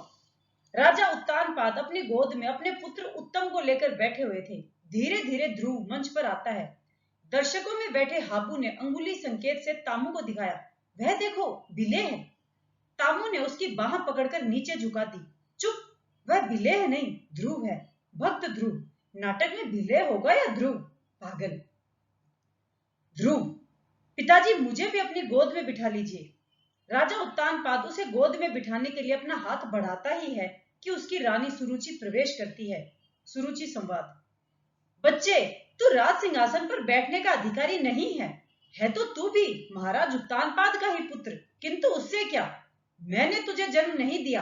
राजा उत्तानपाद अपनी गोद में अपने पुत्र उत्तम को लेकर बैठे हुए थे। धीरे धीरे ध्रुव मंच पर आता है। दर्शकों में बैठे हाबू ने अंगुली संकेत से तामू को दिखाया। वह देखो, बिले है। तामू ने उसकी बाह पकड़कर नीचे झुका दी। चुप, वह बिले नहीं, ध्रुव है, भक्त ध्रुव। नाटक में बिले होगा या ध्रुव? पागल। ध्रुव, पिताजी मुझे भी अपनी गोद में बिठा लीजिए। राजा उत्तानपाद उसे गोद में बिठाने के लिए अपना हाथ बढ़ाता ही है कि उसकी रानी सुरुचि प्रवेश करती है। सुरुचि संवाद। बच्चे, तू राज सिंहासन पर बैठने का अधिकारी नहीं है तो तू भी महाराज उत्तानपाद का ही पुत्र, किंतु उससे क्या? मैंने तुझे जन्म नहीं दिया।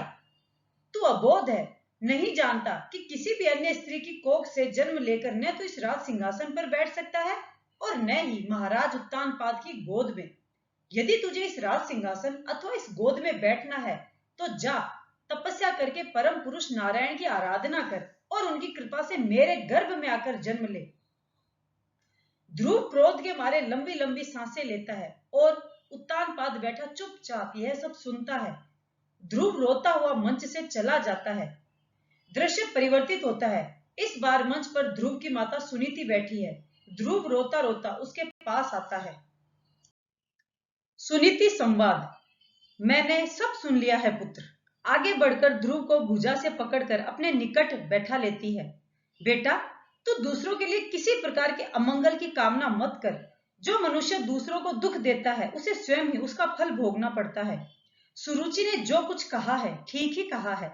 तू अबोध है, नहीं जानता कि किसी भी अन्य स्त्री की कोख से जन्म लेकर न तो इस राज सिंहासन पर बैठ सकता है और न ही महाराज उत्तानपाद की गोद में। यदि तुझे इस राज सिंहासन अथवा इस गोद में बैठना है तो जा, तपस्या करके परम पुरुष नारायण की आराधना कर और उनकी कृपा से मेरे गर्भ में आकर जन्म ले। ध्रुव क्रोध के मारे लंबी लंबी सांसें लेता है और उत्तानपाद बैठा चुपचाप यह सब सुनता है। ध्रुव रोता हुआ मंच से चला जाता है। दृश्य परिवर्तित होता है। इस बार मंच पर ध्रुव की माता सुनीति बैठी है। ध्रुव रोता रोता उसके पास आता है। सुनीति संवाद। मैंने सब सुन लिया है पुत्र। आगे बढ़कर ध्रुव को भुजा से पकड़कर अपने निकट बैठा लेती है। बेटा, तू दूसरों के लिए किसी प्रकार के अमंगल की कामना मत कर। जो मनुष्य दूसरों को दुख देता है उसे स्वयं ही उसका फल भोगना पड़ता है। सुरुचि ने जो कुछ कहा है ठीक ही कहा है,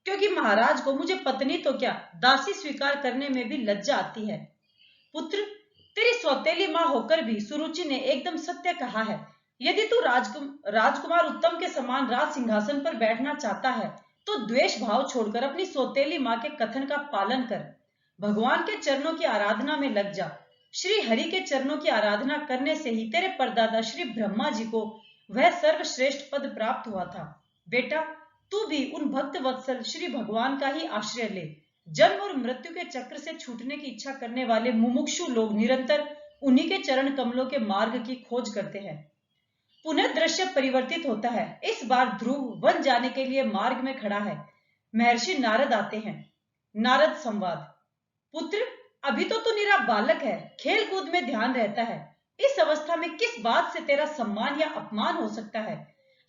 क्योंकि महाराज को मुझे पत्नी तो क्या दासी स्वीकार करने में भी लज्जा आती है। पुत्र, तेरी सौतेली मां होकर भी सुरुचि ने एकदम सत्य कहा है। यदि तू राजकुमार उत्तम के समान राज सिंहासन पर बैठना चाहता है तो द्वेष भाव छोड़कर अपनी सौतेली मां के कथन का पालन कर। भगवान के चरणों की आराधना में लग जा। श्री हरि के चरणों की आराधना करने से ही तेरे परदादा श्री ब्रह्मा जी को वह सर्वश्रेष्ठ पद प्राप्त हुआ था। बेटा, तू भी उन भक्त वत्सल श्री भगवान का ही आश्रय ले। जन्म और मृत्यु के चक्र से छूटने की इच्छा करने वाले मुमुक्षु लोग निरंतर उन्हीं के चरण कमलों के मार्ग की खोज करते हैं। पुनः दृश्य परिवर्तित होता है। इस बार ध्रुव वन जाने के लिए मार्ग में खड़ा है। महर्षि नारद आते हैं। नारद संवाद। पुत्र, अभी तो तू निरा बालक है, खेल कूद में ध्यान रहता है। इस अवस्था में किस बात से तेरा सम्मान या अपमान हो सकता है?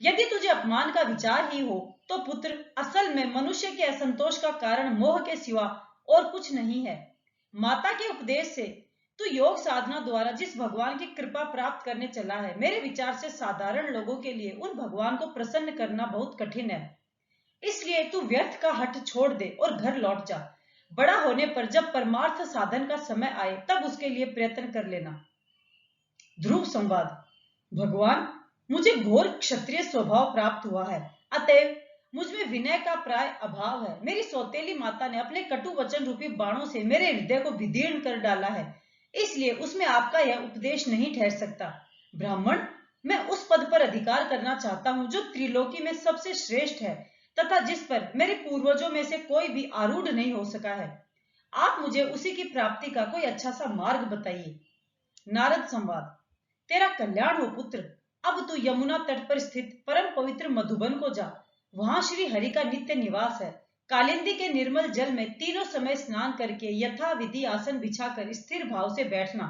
यदि तुझे अपमान का विचार ही हो तो पुत्र, असल में मनुष्य के असंतोष का कारण मोह के सिवा और कुछ नहीं है। माता के उपदेश से तू योग साधना द्वारा जिस भगवान की कृपा प्राप्त करने चला है, मेरे विचार से साधारण लोगों के लिए उन भगवान को प्रसन्न करना बहुत कठिन है। इसलिए तू व्यर्थ का हठ छोड़ दे और घर लौट जा। बड़ा होने पर जब परमार्थ साधन का समय आए तब उसके लिए प्रयत्न कर लेना। ध्रुव संवाद। भगवान, मुझे घोर क्षत्रिय स्वभाव प्राप्त हुआ है, अतएव मुझमें विनय का प्राय अभाव है। मेरी सौतेली माता ने अपने कटु वचन रूपी बाणों से मेरे हृदय को विदीर्ण कर डाला है, इसलिए उसमें आपका यह उपदेश नहीं ठहर सकता। ब्राह्मण, मैं उस पद पर अधिकार करना चाहता हूं जो त्रिलोकी में सबसे श्रेष्ठ है तथा जिस पर मेरे पूर्वजों में से कोई भी आरूढ़ नहीं हो सका है। आप मुझे उसी की प्राप्ति का कोई अच्छा सा मार्ग बताइए। नारद संवाद। तेरा कल्याण हो पुत्र। अब तू यमुना तट पर स्थित परम पवित्र मधुबन को जा। वहां श्री हरि का नित्य निवास है। कालिंदी के निर्मल जल में तीनों समय स्नान करके यथाविधि आसन बिछाकर स्थिर भाव से बैठना।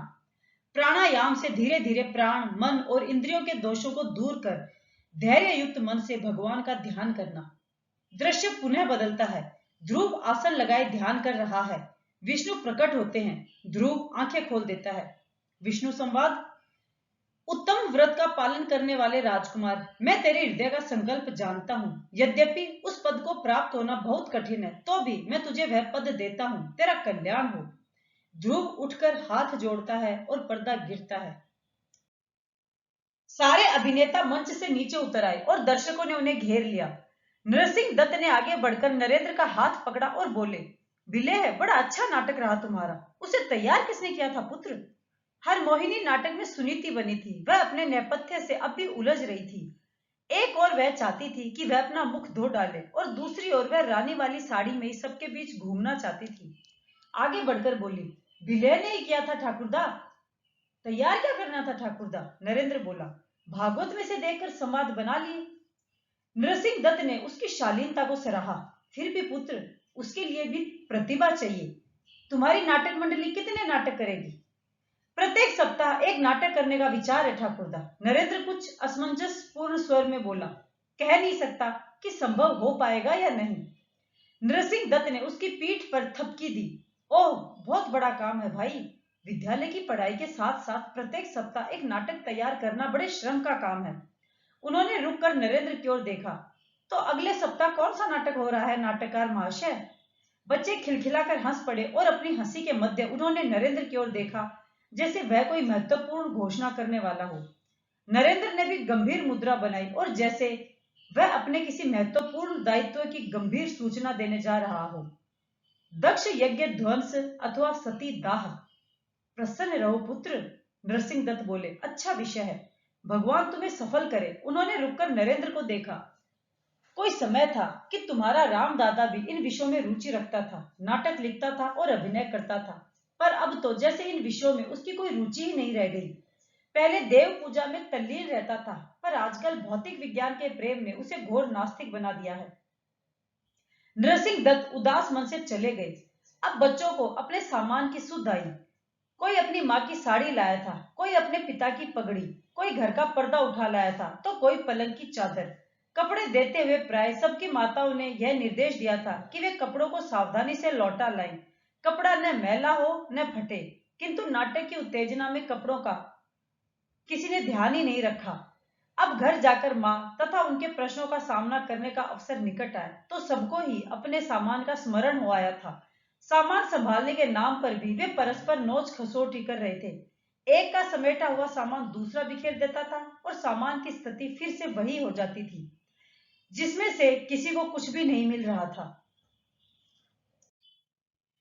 प्राणायाम से धीरे धीरे प्राण, मन और इंद्रियों के दोषों को दूर कर धैर्य युक्त मन से भगवान का ध्यान करना। दृश्य पुनः बदलता है। ध्रुव आसन लगाए ध्यान कर रहा है। विष्णु प्रकट होते हैं। ध्रुव आंखें खोल देता है। विष्णु संवाद। उत्तम व्रत का पालन करने वाले राजकुमार, मैं तेरे हृदय का संकल्प जानता हूं। यद्यपि उस पद को प्राप्त होना बहुत कठिन है, तो भी मैं तुझे वह पद देता हूं। तेरा कल्याण हो। ध्रुव उठकर हाथ जोड़ता है और पर्दा गिरता है। सारे अभिनेता मंच से नीचे उतर आए और दर्शकों ने उन्हें घेर लिया। नरसिंह दत्त ने आगे बढ़कर नरेंद्र का हाथ पकड़ा और बोले, विलेय, बड़ा अच्छा नाटक रहा तुम्हारा। उसे तैयार किसने किया था पुत्र? हरमोहिनी नाटक में सुनीति बनी थी। वह अपने नेपथ्य से अब भी उलझ रही थी। एक और वह चाहती थी कि वह अपना मुख धो डाले और दूसरी ओर वह रानी वाली साड़ी में ही सबके बीच घूमना चाहती थी। आगे बढ़कर बोली, विलय ने ही किया था ठाकुरदा। तैयार क्या करना था ठाकुरदा? नरेंद्र बोला, भागवत में से देखकर संवाद बना लिए। नरसिंह दत्त ने उसकी शालीनता को सराहा। फिर भी पुत्र, उसके लिए भी प्रतिभा चाहिए। तुम्हारी नाटक मंडली कितने नाटक करेगी? प्रत्येक सप्ताह एक नाटक करने का विचार है ठाकुरदा। नरेंद्र कुछ असमंजस पूर्ण स्वर में बोला। कह नहीं सकता कि संभव हो पाएगा या नहीं। नरसिंह दत्त ने उसकी पीठ पर थपकी दी। ओह, बहुत बड़ा काम है भाई। विद्यालय की पढ़ाई के साथ साथ प्रत्येक सप्ताह एक नाटक तैयार करना बड़े श्रम का काम है। उन्होंने रुककर नरेंद्र की ओर देखा। तो अगले सप्ताह कौन सा नाटक हो रहा है नाटककार महाशय? बच्चे खिलखिलाकर हंस पड़े और अपनी हंसी के मध्य उन्होंने नरेंद्र की ओर देखा जैसे वह कोई महत्वपूर्ण घोषणा करने वाला हो। नरेंद्र ने भी गंभीर मुद्रा बनाई और जैसे वह अपने किसी महत्वपूर्ण दायित्व की गंभीर सूचना देने जा रहा हो। दक्ष यज्ञ ध्वंस अथवा सती दाह। प्रसन्न रहो पुत्र, नरसिंह दत्त बोले, अच्छा विषय है। भगवान तुम्हें सफल करे। उन्होंने रुककर नरेंद्र को देखा। कोई समय था कि तुम्हारा राम दादा भी इन विषयों में रुचि रखता था, नाटक लिखता था और अभिनय करता था, पर अब तो जैसे इन विषयों में उसकी कोई रुचि ही नहीं रह गई। पहले देव पूजा में तल्लीन रहता था, पर आजकल भौतिक विज्ञान के प्रेम ने उसे घोर नास्तिक बना दिया है। नरसिंह दत्त उदास मन से चले गए। अब बच्चों को अपने सामान की सुध आई। कोई अपनी माँ की साड़ी लाया था, कोई अपने पिता की पगड़ी, कोई घर का पर्दा उठा लाया था, तो कोई पलंग की चादर। कपड़े देते हुए प्राय सबकी माताओं ने यह निर्देश दिया था कि वे कपड़ों को सावधानी से लौटा लाएं। कपड़ा न मैला हो न फटे। किंतु नाटक की उत्तेजना में कपड़ों का किसी ने ध्यान ही नहीं रखा। अब घर जाकर माँ तथा उनके प्रश्नों का सामना करने का अवसर निकट आया तो सबको ही अपने सामान का स्मरण हो आया था। सामान संभालने के नाम पर भी वे परस्पर नोच खसोटी कर रहे थे। एक का समेटा हुआ सामान दूसरा बिखेर देता था और सामान की स्थिति फिर से वही हो जाती थी जिसमें से किसी को कुछ भी नहीं मिल रहा था।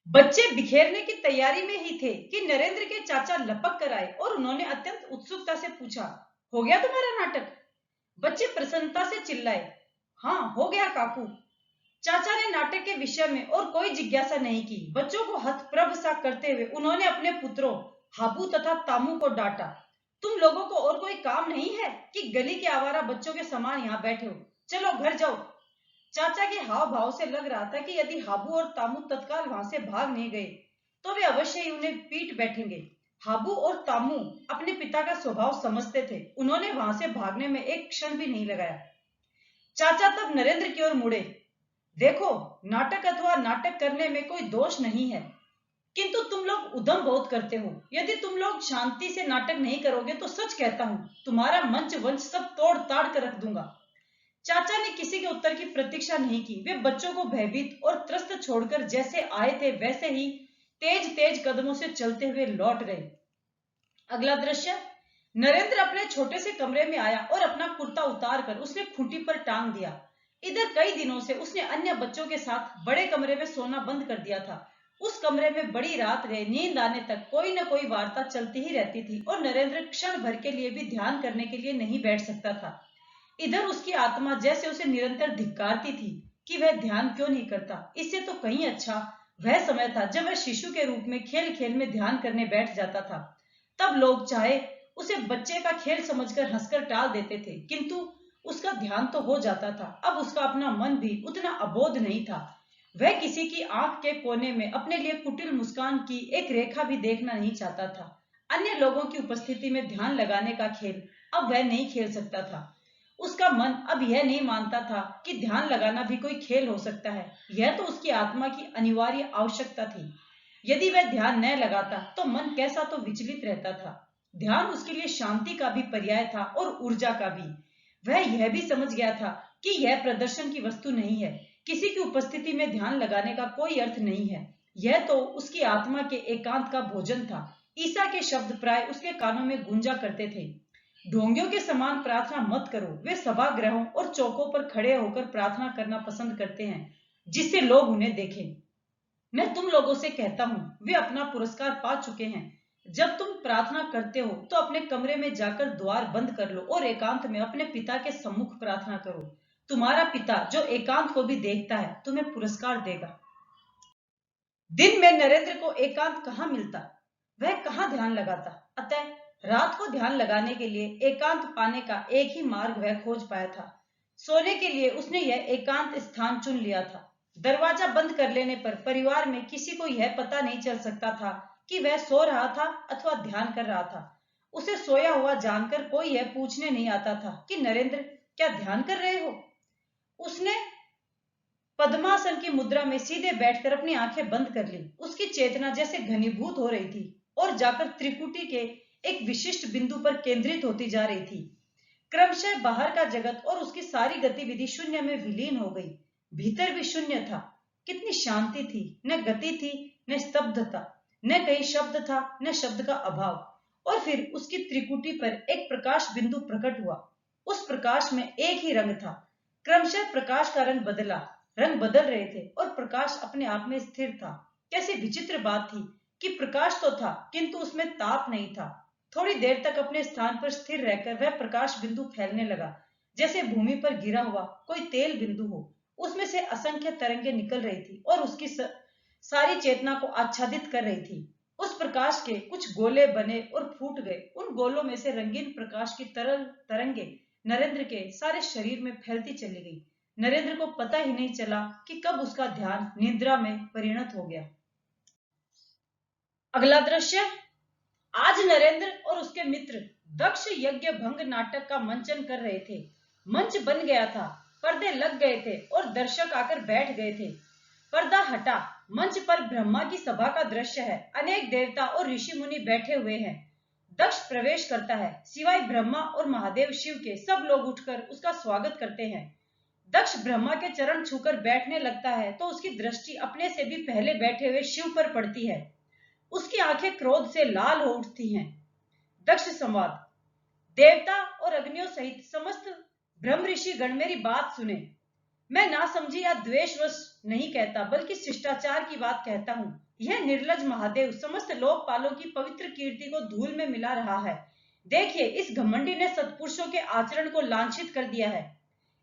बच्चे बिखेरने की तैयारी में ही थे कि नरेंद्र के चाचा लपक कर आए और उन्होंने अत्यंत उत्सुकता से पूछा, हो गया तुम्हारा नाटक? बच्चे प्रसन्नता से चिल्लाए, हाँ हो गया काकू। चाचा ने नाटक के विषय में और कोई जिज्ञासा नहीं की। बच्चों को हतप्रभ सा करते हुए उन्होंने अपने पुत्रों हाबू तथा तामू को डांटा। तुम लोगों को और कोई काम नहीं है कि गली के आवारा बच्चों के समान यहाँ बैठे हो? चलो घर जाओ। चाचा के हाव भाव से लग रहा था कि यदि हाबू और तामू तत्काल वहां से भाग नहीं गए तो वे अवश्य ही उन्हें पीट बैठेंगे। हाबू और तामू अपने पिता का स्वभाव समझते थे। उन्होंने वहां से भागने में एक क्षण भी नहीं लगाया। चाचा तब नरेंद्र की ओर मुड़े। देखो, नाटक अथवा नाटक करने में कोई दोष नहीं है, किंतु तुम लोग उद्यम बहुत करते हो। यदि तुम लोग शांति से नाटक नहीं करोगे तो सच कहता हूं, तुम्हारा मंच वंच सब तोड़ ताड़ कर रख दूंगा। चाचा ने किसी के उत्तर की प्रतीक्षा नहीं की। वे बच्चों को भयभीत और त्रस्त छोड़कर जैसे आए थे वैसे ही तेज तेज कदमों से चलते हुए लौट गए। अगला दृश्य, नरेंद्र अपने छोटे से कमरे में आया और अपना कुर्ता उतार कर उसने खूंटी पर टांग दिया। इधर कई दिनों से उसने अन्य बच्चों के साथ बड़े कमरे में सोना बंद कर दिया था। उस कमरे में बड़ी रात गए नींद आने तक कोई न कोई वार्ता चलती ही रहती थी और नरेंद्र क्षण भर के लिए भी ध्यान करने के लिए नहीं बैठ सकता था। इधर उसकी आत्मा जैसे उसे निरंतर धिक्कारती थी कि वह ध्यान क्यों नहीं करता। इससे तो कहीं अच्छा वह समय था जब वह शिशु के रूप में खेल खेल में ध्यान करने बैठ जाता था। तब लोग चाहे उसे बच्चे का खेल समझकर हंसकर टाल देते थे, किंतु उसका ध्यान तो हो जाता था। अब उसका अपना मन भी उतना अबोध नहीं था। वह किसी की आंख के कोने में अपने लिए कुटिल मुस्कान की एक रेखा भी देखना नहीं चाहता था। अन्य लोगों की उपस्थिति में ध्यान लगाने का खेल अब वह नहीं खेल सकता था। उसका मन अब यह नहीं मानता था कि ध्यान लगाना भी कोई खेल हो सकता है। यह तो उसकी आत्मा की अनिवार्य आवश्यकता थी। यदि वह ध्यान न लगाता तो मन कैसा तो विचलित रहता था। ध्यान उसके लिए शांति का भी पर्याय था और ऊर्जा का भी। वह यह भी समझ गया था कि यह प्रदर्शन की वस्तु नहीं है। किसी की उपस्थिति में ध्यान लगाने का कोई अर्थ नहीं है। यह तो उसकी आत्मा के एकांत का भोजन था। ईसा के शब्द प्राय उसके कानों में गूंजा करते थे। ढोंगियों के समान प्रार्थना मत करो। वे सभागृहों और चौकों पर खड़े होकर प्रार्थना करना पसंद करते हैं जिससे लोग उन्हें देखें। मैं तुम लोगों से कहता हूं, वे अपना पुरस्कार पा चुके हैं। जब तुम प्रार्थना करते हो तो अपने कमरे में जाकर द्वार बंद कर लो और एकांत में अपने पिता के सम्मुख प्रार्थना करो। तुम्हारा पिता जो एकांत को भी देखता है तुम्हें पुरस्कार देगा। दिन में नरेंद्र को एकांत कहाँ मिलता, वह कहाँ ध्यान लगाता। अतः रात को ध्यान लगाने के लिए एकांत पाने का एक ही मार्ग वह खोज पाया था। सोने के लिए उसने यह एकांत स्थान चुन लिया था। दरवाजा बंद कर लेने पर परिवार में किसी को यह पता नहीं चल सकता था कि वह सो रहा था अथवा ध्यान कर रहा था। उसे सोया हुआ जानकर कोई यह पूछने नहीं आता था कि नरेंद्र क्या ध्यान कर रहे हो। उसने पद्मासन की मुद्रा में सीधे बैठकर अपनी आंखें बंद कर ली। उसकी चेतना जैसे घनीभूत हो रही थी और जाकर त्रिकुटी के एक विशिष्ट बिंदु पर केंद्रित होती जा रही थी। क्रमशः बाहर का जगत और उसकी सारी गतिविधि शून्य में विलीन हो गई। भीतर भी शून्य था। कितनी शांति थी, न गति थी न स्तब्धता, न कहीं शब्द था न शब्द का अभाव। और फिर उसकी त्रिकुटी पर एक प्रकाश बिंदु प्रकट हुआ। उस प्रकाश में एक ही रंग था। क्रमशः प्रकाश का रंग बदला, रंग बदल रहे थे और प्रकाश अपने आप में स्थिर था। कैसी विचित्र बात थी कि प्रकाश तो था किंतु उसमें ताप नहीं था। थोड़ी देर तक अपने स्थान पर स्थिर रहकर वह प्रकाश बिंदु फैलने लगा, जैसे भूमि पर गिरा हुआ कोई तेल बिंदु हो। उसमें से असंख्य तरंगे निकल रही थी और उसकी सारी चेतना को आच्छादित कर रही थी। उस प्रकाश के कुछ गोले बने और फूट गए। उन गोलों में से रंगीन प्रकाश की तरल तरंगे नरेंद्र के सारे शरीर में फैलती चली गई। नरेंद्र को पता ही नहीं चला कि कब उसका ध्यान निद्रा में परिणत हो गया। अगला दृश्य, आज नरेंद्र और उसके मित्र दक्ष यज्ञ भंग नाटक का मंचन कर रहे थे। मंच बन गया था, पर्दे लग गए थे और दर्शक आकर बैठ गए थे। पर्दा हटा, मंच पर ब्रह्मा की सभा का दृश्य है। अनेक देवता और ऋषि मुनि बैठे हुए हैं। दक्ष प्रवेश करता है। सिवाय ब्रह्मा और महादेव शिव के सब लोग उठकर उसका स्वागत करते हैं। दक्ष ब्रह्मा के चरण छूकर बैठने लगता है तो उसकी दृष्टि अपने से भी पहले बैठे हुए शिव पर पड़ती है। उसकी आंखें क्रोध से लाल हो उठती हैं। दक्ष संवाद, देवता और अग्नियों सहित समस्त ब्रह्म ऋषि गण मेरी बात सुने। मैं नासमझी या द्वेषवश नहीं कहता बल्कि शिष्टाचार की बात कहता हूँ। यह निर्लज महादेव समस्त लोकपालों की पवित्र कीर्ति को धूल में मिला रहा है। देखिए, इस घमंडी ने सत्पुरुषों के आचरण को लांछित कर दिया है।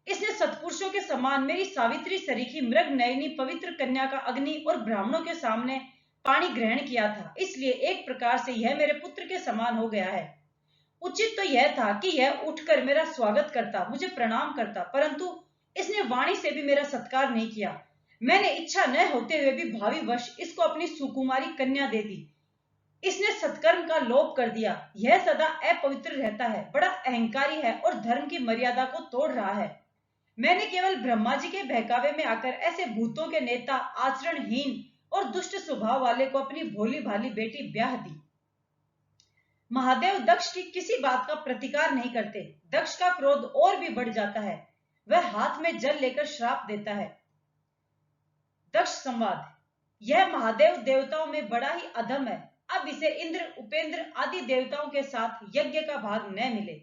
इसने सत्पुरुषों के समान मेरी सावित्री सरीखी मृग नयनी पवित्र कन्या का अग्नि और ब्राह्मणों के सामने पानी ग्रहण किया था। इसलिए एक प्रकार से यह मेरे पुत्र के समान हो गया है। उचित तो यह था कि यह उठकर मेरा स्वागत करता, मुझे प्रणाम करता, परंतु इसने वाणी से भी मेरा सत्कार नहीं किया। मैंने इच्छा न होते हुए भी भावीवश इसको अपनी सुकुमारी कन्या दे दी। इसने सत्कर्म का लोप कर दिया। यह सदा अपवित्र रहता है, बड़ा अहंकारी है और धर्म की मर्यादा को तोड़ रहा है। मैंने केवल ब्रह्मा जी के बहकावे में आकर ऐसे भूतों के नेता, आचरणहीन और दुष्ट स्वभाव वाले को अपनी भोली भाली बेटी ब्याह दी। महादेव दक्ष की किसी बात का प्रतिकार नहीं करते। दक्ष का क्रोध और भी बढ़ जाता है। वह हाथ में जल लेकर श्राप देता है। दक्ष संवाद: यह महादेव देवताओं में बड़ा ही अधम है। अब इसे इंद्र, उपेंद्र आदि देवताओं के साथ यज्ञ का भाग न मिले।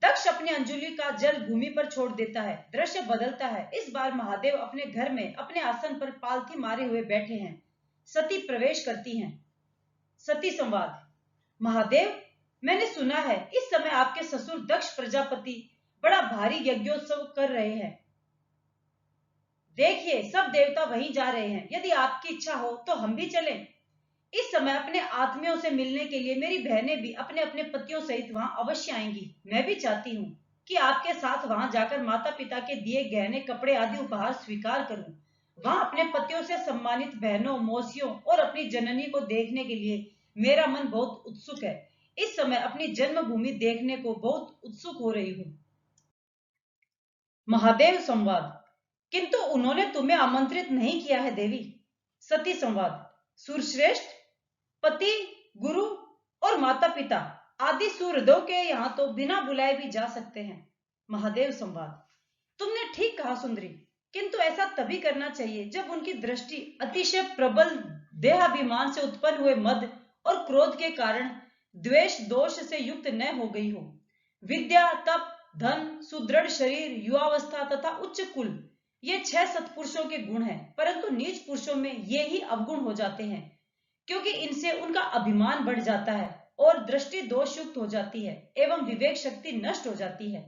दक्ष अपनी अंजुलि का जल भूमि पर छोड़ देता है। दृश्य बदलता है। इस बार महादेव अपने घर में अपने आसन पर पालथी मारे हुए बैठे हैं। सती प्रवेश करती हैं। सती संवाद: महादेव, मैंने सुना है इस समय आपके ससुर दक्ष प्रजापति बड़ा भारी यज्ञोत्सव कर रहे हैं। देखिए, सब देवता वहीं जा रहे हैं। यदि आपकी इच्छा हो तो हम भी चलें। इस समय अपने आत्मियों से मिलने के लिए मेरी बहनें भी अपने अपने पतियों सहित वहां अवश्य आएंगी। मैं भी चाहती हूँ कि आपके साथ वहां जाकर माता पिता के दिए गहने, कपड़े आदि उपहार स्वीकार करूं। वहां अपने पतियों से सम्मानित बहनों, मौसियों और अपनी जननी को देखने के लिए मेरा मन बहुत उत्सुक है। इस समय अपनी जन्मभूमि देखने को बहुत उत्सुक हो रही हूँ। महादेव संवाद: किंतु उन्होंने तुम्हें आमंत्रित नहीं किया है देवी। सती संवाद: सूरश्रेष्ठ, पति, गुरु और माता पिता आदि सुहृदों के यहाँ तो बिना बुलाए भी जा सकते हैं। महादेव संवाद: तुमने ठीक कहा सुंदरी, किंतु ऐसा तभी करना चाहिए जब उनकी दृष्टि अतिशय प्रबल देहाभिमान से उत्पन्न हुए मद और क्रोध के कारण द्वेष दोष से युक्त न हो गई हो। विद्या, तप, धन, सुदृढ़ शरीर, युवावस्था तथा उच्च कुल, ये 6 सत्पुरुषों के गुण हैं, परंतु नीच पुरुषों में ये ही अवगुण हो जाते हैं, क्योंकि इनसे उनका अभिमान बढ़ जाता है और दृष्टि दोष युक्त हो जाती है एवं विवेक शक्ति नष्ट हो जाती है।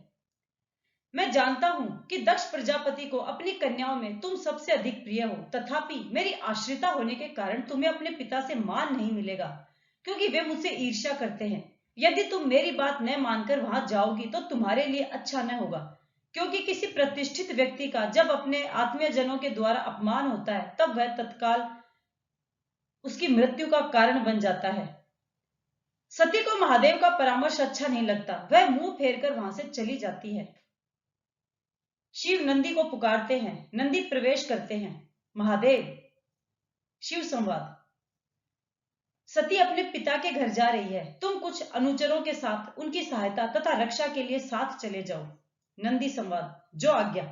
मैं जानता हूं कि दक्ष प्रजापति को अपनी कन्याओं में तुम सबसे अधिक प्रिय हो, तथापि मेरी आश्रिता होने के कारण तुम्हें अपने पिता से मान नहीं मिलेगा, क्योंकि वे मुझसे ईर्ष्या करते हैं। यदि तुम मेरी बात न मानकर वहां जाओगी तो तुम्हारे लिए अच्छा न होगा, क्योंकि किसी प्रतिष्ठित व्यक्ति का जब अपने आत्मीय जनों के द्वारा अपमान होता है तब वह तत्काल उसकी मृत्यु का कारण बन जाता है। सती को महादेव का परामर्श अच्छा नहीं लगता। वह मुंह फेरकर वहां से चली जाती है। शिव नंदी को पुकारते हैं। नंदी प्रवेश करते हैं। महादेव। शिव संवाद: सती अपने पिता के घर जा रही है। तुम कुछ अनुचरों के साथ उनकी सहायता तथा रक्षा के लिए साथ चले जाओ। नंदी संवाद: जो आज्ञा।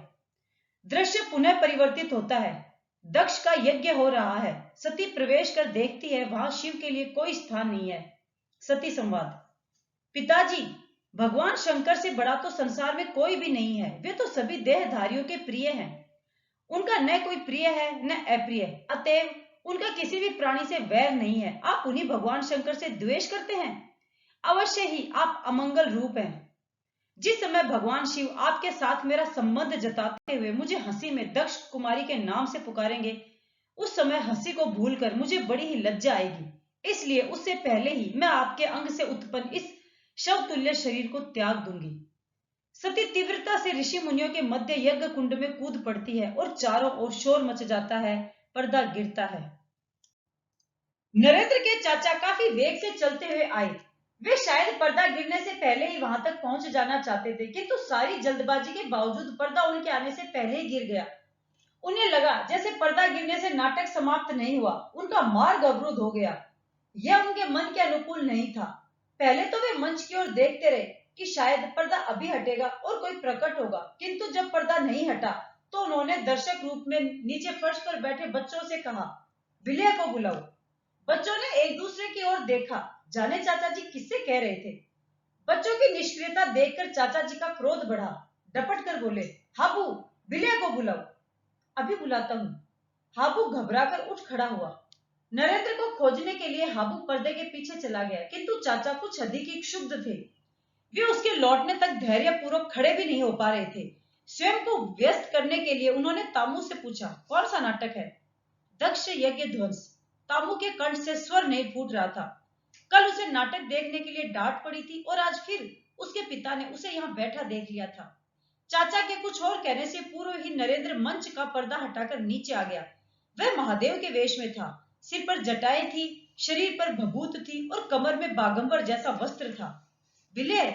दृश्य पुनः परिवर्तित होता है। दक्ष का यज्ञ हो रहा है। सती प्रवेश कर देखती है वहां शिव के लिए कोई स्थान नहीं है। सती संवाद: पिताजी, भगवान शंकर से बड़ा तो संसार में कोई भी नहीं है। वे तो सभी देहधारियों के प्रिय हैं। उनका न कोई प्रिय है न अप्रिय, अतएव उनका किसी भी प्राणी से वैर नहीं है। आप उन्हीं भगवान शंकर से द्वेष करते हैं। अवश्य ही आप अमंगल रूप हैं। जिस समय भगवान शिव आपके साथ मेरा संबंध जताते हुए मुझे हंसी में दक्ष कुमारी के नाम से पुकारेंगे, उस समय हंसी को भूलकर मुझे बड़ी ही लज्जा आएगी। इसलिए उससे पहले ही मैं आपके अंग से उत्पन्न इस शवतुल्य शरीर को त्याग दूंगी। सती तीव्रता से ऋषि मुनियों के मध्य यज्ञ कुंड में कूद पड़ती है और चारों ओर शोर मच जाता है। पर्दा गिरता है। नरेंद्र के चाचा काफी वेग से चलते हुए आए। वे शायद पर्दा गिरने से पहले ही वहां तक पहुंच जाना चाहते थे, किंतु सारी जल्दबाजी के बावजूद पर्दा उनके आने से पहले ही गिर गया। उन्हें लगा जैसे पर्दा गिरने से नाटक समाप्त नहीं हुआ, उनका मार्ग अवरुद्ध हो गया। यह उनके मन के अनुकूल नहीं था। पहले तो वे मंच की ओर देखते रहे कि शायद पर्दा अभी हटेगा और कोई प्रकट होगा, किंतु जब पर्दा नहीं हटा तो उन्होंने दर्शक रूप में नीचे फर्श पर बैठे बच्चों से कहा, विलय को बुलाओ। बच्चों ने एक दूसरे की ओर देखा, जाने चाचा जी किससे कह रहे थे। बच्चों की निष्क्रियता देखकर चाचा जी का क्रोध बढ़ा। डपट कर बोले, हाबू, विलय को बुलाओ। अभी बुलाता हूँ। हाबू घबराकर उठ खड़ा हुआ। नरेंद्र को खोजने के लिए हाबू पर्दे के पीछे चला गया, किंतु चाचा कुछ अधिक ही क्षुब्ध थे। वे उसके लौटने तक धैर्यपूर्वक खड़े भी नहीं हो पा रहे थे। स्वयं को व्यस्त करने के लिए उन्होंने तामू से पूछा, कौन सा नाटक है। दक्ष यज्ञ ध्वंस। तामू के कंठ से स्वर नहीं फूट रहा था। कल उसे नाटक देखने के लिए डांट पड़ी थी और आज फिर उसके पिता ने उसे यहाँ बैठा देख लिया था। चाचा के कुछ और कहने से पूर्व ही नरेंद्र मंच का पर्दा हटाकर नीचे आ गया। वह महादेव के वेश में था। सिर पर जटाएं थी, शरीर पर भभूत थी और कमर में बागंबर जैसा वस्त्र था। विलय,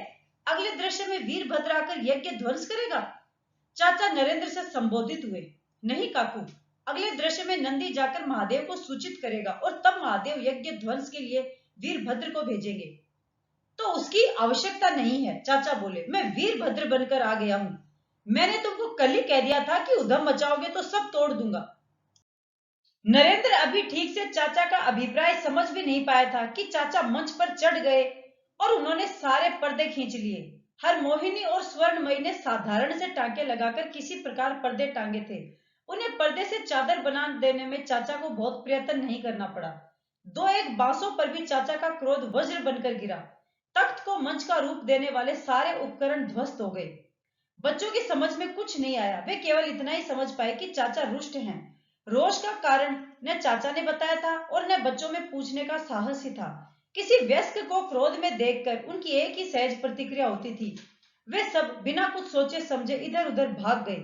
अगले दृश्य में वीरभद्र आकर यज्ञ ध्वंस करेगा? चाचा नरेंद्र से संबोधित हुए। नहीं काकू, अगले दृश्य में नंदी जाकर महादेव को सूचित करेगा और तब महादेव यज्ञ ध्वंस के लिए वीरभद्र को भेजेंगे। तो उसकी आवश्यकता नहीं है, चाचा बोले। मैं वीरभद्र बनकर आ गया हूं। मैंने तुमको कल ही कह दिया था कि उधम मचाओगे तो सब तोड़ दूंगा। नरेंद्र अभी ठीक से चाचा का अभिप्राय समझ भी नहीं पाया था कि चाचा मंच पर चढ़ गए और उन्होंने सारे पर्दे खींच लिए। हरमोहिनी और स्वर्णमयी ने साधारण से टांके लगाकर किसी प्रकार पर्दे टांगे थे। उन्हें पर्दे से चादर बना देने में चाचा को बहुत प्रयत्न नहीं करना पड़ा। दो एक बांसों पर भी चाचा का क्रोध वज्र बनकर गिरा। तख्त को मंच का रूप देने वाले सारे उपकरण ध्वस्त हो गए। बच्चों की समझ में कुछ नहीं आया। वे केवल इतना ही समझ पाए कि चाचा रुष्ट हैं। रोष का कारण न चाचा ने बताया था और न बच्चों में पूछने का साहस ही था। किसी वयस्क को क्रोध में देखकर उनकी एक ही सहज प्रतिक्रिया होती थी। वे सब बिना कुछ सोचे समझे इधर उधर भाग गए।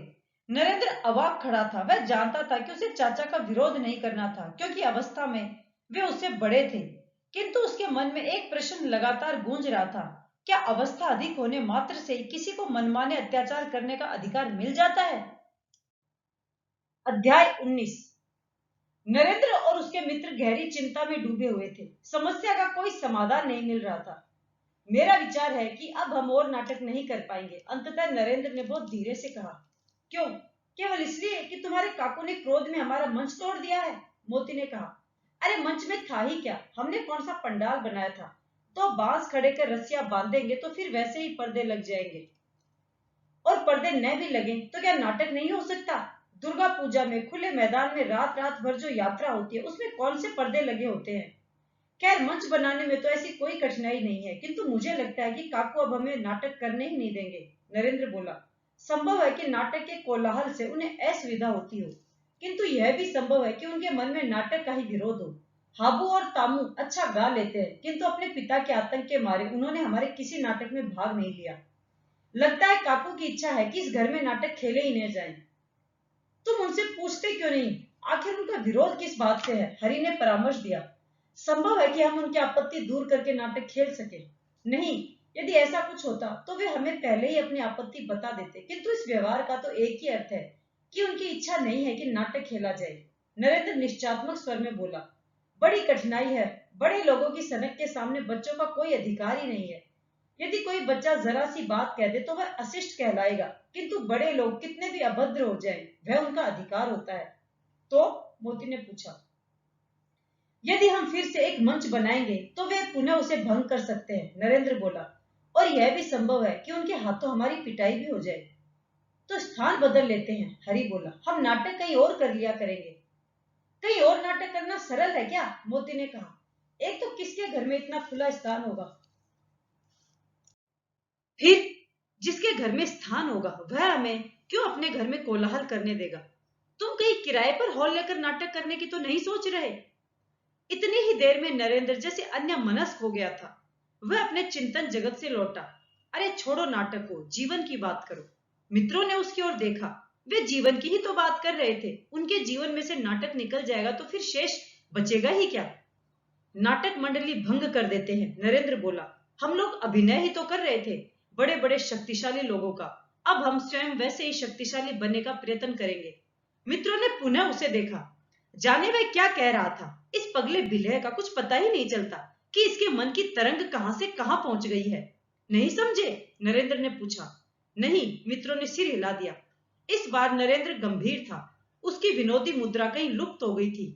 नरेंद्र अवाक खड़ा था। वह जानता था कि उसे चाचा का विरोध नहीं करना था क्योंकि अवस्था में वे उससे बड़े थे, किंतु उसके मन में एक प्रश्न लगातार गूंज रहा था। क्या अवस्था अधिक होने मात्र से ही किसी को मनमाने अत्याचार करने का अधिकार मिल जाता है? अध्याय 19। नरेंद्र और उसके मित्र गहरी चिंता में डूबे हुए थे। समस्या का कोई समाधान नहीं मिल रहा था। मेरा विचार है कि अब हम और नाटक नहीं कर पाएंगे, अंततः नरेंद्र ने बहुत धीरे से कहा। क्यों? केवल इसलिए कि तुम्हारे काकू ने क्रोध में हमारा मंच तोड़ दिया है? मोती ने कहा। अरे मंच में था ही क्या, हमने कौन सा पंडाल बनाया था? तो बांस खड़े कर रस्सियां बांधेंगे तो फिर वैसे ही पर्दे लग जाएंगे। और पर्दे न भी लगे तो क्या नाटक नहीं हो सकता? दुर्गा पूजा में खुले मैदान में रात रात भर जो यात्रा होती है उसमें कौन से पर्दे लगे होते हैं? खैर, मंच बनाने में तो ऐसी कोई कठिनाई नहीं है, किंतु मुझे लगता है कि काकू अब हमें नाटक करने ही नहीं देंगे। नरेंद्र बोला। संभव है कि नाटक के कोलाहल से उन्हें असुविधा होती हो, किंतु यह भी संभव है कि उनके मन में नाटक का ही विरोध हो। हाबू और तामू अच्छा गा लेते हैं, किंतु अपने पिता के आतंक के मारे उन्होंने हमारे किसी नाटक में भाग नहीं लिया। लगता है काकू की इच्छा है कि इस घर में नाटक खेले ही न जाए। तुम उनसे पूछते क्यों नहीं? आखिर उनका विरोध किस बात से है? हरि ने परामर्श दिया। संभव है कि हम उनकी आपत्ति दूर करके नाटक खेल सके। नहीं, यदि ऐसा कुछ होता तो वे हमें पहले ही अपनी आपत्ति बता देते, किंतु इस व्यवहार का तो एक ही अर्थ है कि उनकी इच्छा नहीं है कि नाटक खेला जाए। नरेंद्र निश्चयात्मक स्वर में बोला। बड़ी कठिनाई है। बड़े लोगों की सनक के सामने बच्चों का कोई अधिकार ही नहीं है। यदि कोई बच्चा जरा सी बात कह दे तो वह अशिष्ट कहलाएगा, किंतु बड़े लोग कितने भी अभद्र हो जाएं, वह उनका अधिकार होता है। तो मोती ने पूछा। यदि हम फिर से एक मंच बनाएंगे तो वे पुनः उसे भंग कर सकते हैं, नरेंद्र बोला। और यह भी संभव है कि उनके हाथों हमारी पिटाई भी हो जाए। तो स्थान बदल लेते हैं, हरि बोला। हम नाटक कहीं और कर लिया करेंगे। कहीं और नाटक करना सरल है क्या? मोती ने कहा। एक तो किसके घर में इतना खुला स्थान होगा? फिर जिसके घर में स्थान होगा वह हमें क्यों अपने घर में कोलाहल करने देगा? तुम कहीं किराए पर हॉल लेकर नाटक करने की तो नहीं सोच रहे? इतनी ही देर में नरेंद्र जैसे अन्य मनस्क हो गया था। वह अपने चिंतन जगत से लौटा। अरे छोड़ो नाटक को, जीवन की बात करो। मित्रों ने उसकी ओर देखा। वे जीवन की ही तो बात कर रहे थे। उनके जीवन में से नाटक निकल जाएगा तो फिर शेष बचेगा ही क्या? नाटक मंडली भंग कर देते हैं, नरेंद्र बोला। हम लोग अभिनय ही तो कर रहे थे बड़े बड़े शक्तिशाली लोगों का। अब हम स्वयं वैसे ही शक्तिशाली बनने का प्रयत्न करेंगे। मित्रों ने पुनः उसे देखा। जाने वह क्या कह रहा था। इस पगले बिल्हे का कुछ पता ही नहीं चलता कि इसके मन की तरंग कहां से कहां पहुंच गई है। नहीं समझे? नरेंद्र ने पूछा। नहीं, मित्रों ने सिर हिला दिया। इस बार नरेंद्र गंभीर था। उसकी विनोदी मुद्रा कहीं लुप्त हो गई थी।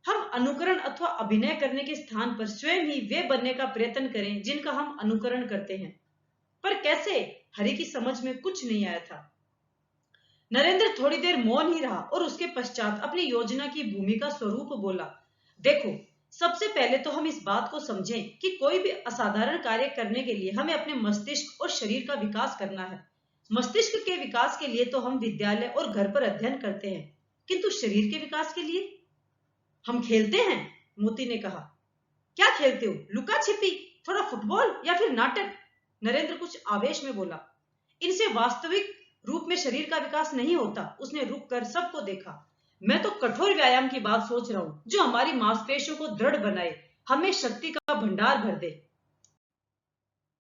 हम अनुकरण अथवा अभिनय करने के स्थान पर स्वयं ही वे बनने का प्रयत्न करें जिनका हम अनुकरण करते हैं। पर कैसे? हरि की समझ में कुछ नहीं आया था। नरेंद्र थोड़ी देर मौन ही रहा और उसके पश्चात अपनी योजना की भूमिका स्वरूप बोला। देखो, सबसे पहले तो हम इस बात को समझें कि कोई भी असाधारण कार्य करने के लिए हमें अपने मस्तिष्क और शरीर का विकास करना है। मस्तिष्क के विकास के लिए तो हम विद्यालय और घर पर अध्ययन करते हैं, किंतु शरीर के विकास के लिए हम खेलते हैं, मोती ने कहा। क्या खेलते हो, लुका छिपी, थोड़ा फुटबॉल या फिर नाटक? नरेंद्र कुछ आवेश में बोला। इनसे वास्तविक रूप में शरीर का विकास नहीं होता। उसने रुक कर सबको देखा। मैं तो कठोर व्यायाम की बात सोच रहा हूं, जो हमारी मांसपेशियों को दृढ़ बनाए, हमें शक्ति का भंडार भर दे।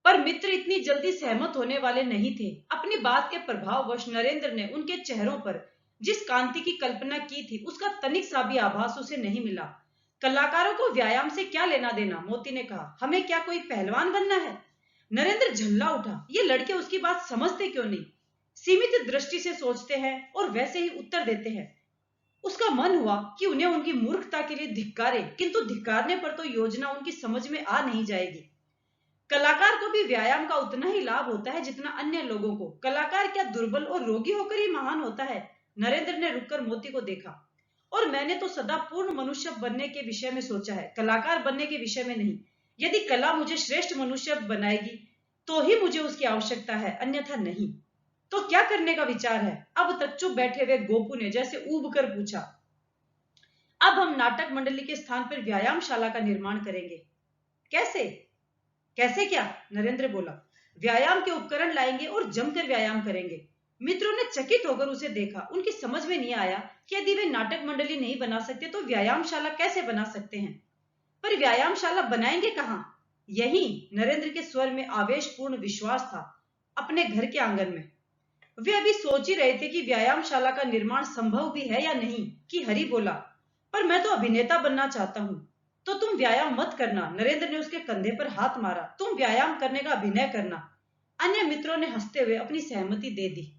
पर मित्र इतनी जल्दी सहमत होने वाले नहीं थे। अपनी बात के प्रभाववश नरेंद्र ने उनके चेहरों पर जिस कांति की कल्पना की थी, उसका तनिक सा भी आभास उसे नहीं मिला। कलाकारों को व्यायाम से क्या लेना देना, मोती ने कहा। हमें क्या कोई पहलवान बनना है? नरेंद्र झल्ला उठा। ये लड़के उसकी बात समझते क्यों नहीं? सीमित दृष्टि से सोचते हैं और वैसे ही उत्तर देते हैं। उसका मन हुआ कि उन्हें उनकी मूर्खता के लिए धिक्कारे, किंतु धिक्कारने पर तो योजना उनकी समझ में आ नहीं जाएगी। कलाकार को भी व्यायाम का उतना ही लाभ होता है जितना अन्य लोगों को। कलाकार क्या दुर्बल और रोगी होकर ही महान होता है? नरेंद्र ने रुककर मोती को देखा। और मैंने तो सदा पूर्ण मनुष्य बनने के विषय में सोचा है, कलाकार बनने के विषय में नहीं। यदि कला मुझे श्रेष्ठ मनुष्य बनाएगी तो ही मुझे उसकी आवश्यकता है, अन्यथा नहीं। तो क्या करने का विचार है? अब तक चुप बैठे हुए गोपू ने जैसे ऊब कर पूछा। अब हम नाटक मंडली के स्थान पर व्यायामशाला का निर्माण करेंगे। कैसे? कैसे क्या? नरेंद्र बोला। व्यायाम के उपकरण लाएंगे और जमकर व्यायाम करेंगे। मित्रों ने चकित होकर उसे देखा। उनकी समझ में नहीं आया कि यदि वे नाटक मंडली नहीं बना सकते तो व्यायामशाला कैसे बना सकते हैं। पर व्यायामशाला बनाएंगे कहां? यही, नरेंद्र के स्वर में आवेशपूर्ण विश्वास था, अपने घर के आंगन में। वे अभी सोच ही रहे थे कि व्यायामशाला का निर्माण संभव भी है या नहीं कि हरि बोला, पर मैं तो अभिनेता बनना चाहता हूं। तो तुम व्यायाम मत करना। नरेंद्र ने उसके कंधे पर हाथ मारा। तुम व्यायाम करने का अभिनय करना। अन्य मित्रों ने हंसते हुए अपनी सहमति दे दी।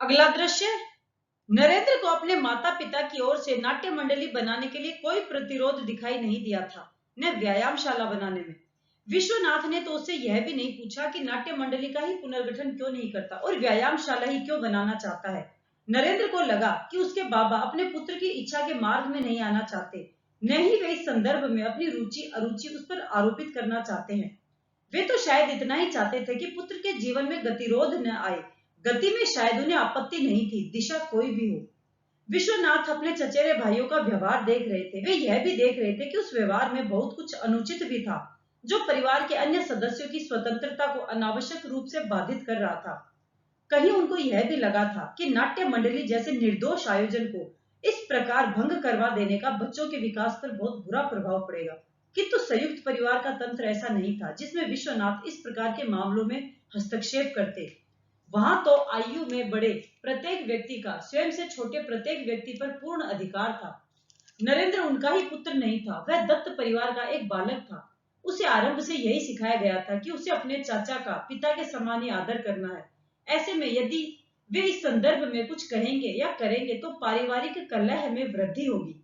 अगला दृश्य। नरेंद्र को अपने माता पिता की ओर से नाट्य मंडली बनाने के लिए कोई प्रतिरोध दिखाई नहीं दिया था, न व्यायामशाला बनाने में। विश्वनाथ ने तो उससे यह भी नहीं पूछा कि नाट्य मंडली का ही पुनर्गठन क्यों नहीं करता और व्यायामशाला ही क्यों बनाना चाहता है। नरेंद्र को लगा कि उसके बाबा अपने पुत्र की इच्छा के मार्ग में नहीं आना चाहते, न ही वे इस संदर्भ में अपनी रुचि अरुचि उस पर आरोपित करना चाहते हैं। वे तो शायद इतना ही चाहते थे कि पुत्र के जीवन में गतिरोध न आए। गति में शायद उन्हें आपत्ति नहीं थी, दिशा कोई भी हो। विश्वनाथ अपने चचेरे भाइयों का व्यवहार देख रहे थे। वे यह भी देख रहे थे कि उस व्यवहार में बहुत कुछ अनुचित भी था, जो परिवार के अन्य सदस्यों की स्वतंत्रता को अनावश्यक रूप से बाधित कर रहा था। कहीं उनको यह भी लगा था कि नाट्य मंडली जैसे निर्दोष आयोजन को इस प्रकार भंग करवा देने का बच्चों के विकास पर बहुत बुरा प्रभाव पड़ेगा। किंतु संयुक्त परिवार का तंत्र ऐसा नहीं था जिसमें विश्वनाथ इस प्रकार के मामलों में हस्तक्षेप करते। वहां तो आयु में बड़े प्रत्येक व्यक्ति का स्वयं से छोटे प्रत्येक व्यक्ति पर पूर्ण अधिकार था। नरेंद्र उनका ही पुत्र नहीं था, वह दत्त परिवार का एक बालक था। उसे आरंभ से यही सिखाया गया था कि उसे अपने चाचा का पिता के समान ही आदर करना है। ऐसे में यदि वे इस संदर्भ में कुछ कहेंगे या करेंगे तो पारिवारिक कलह में वृद्धि होगी।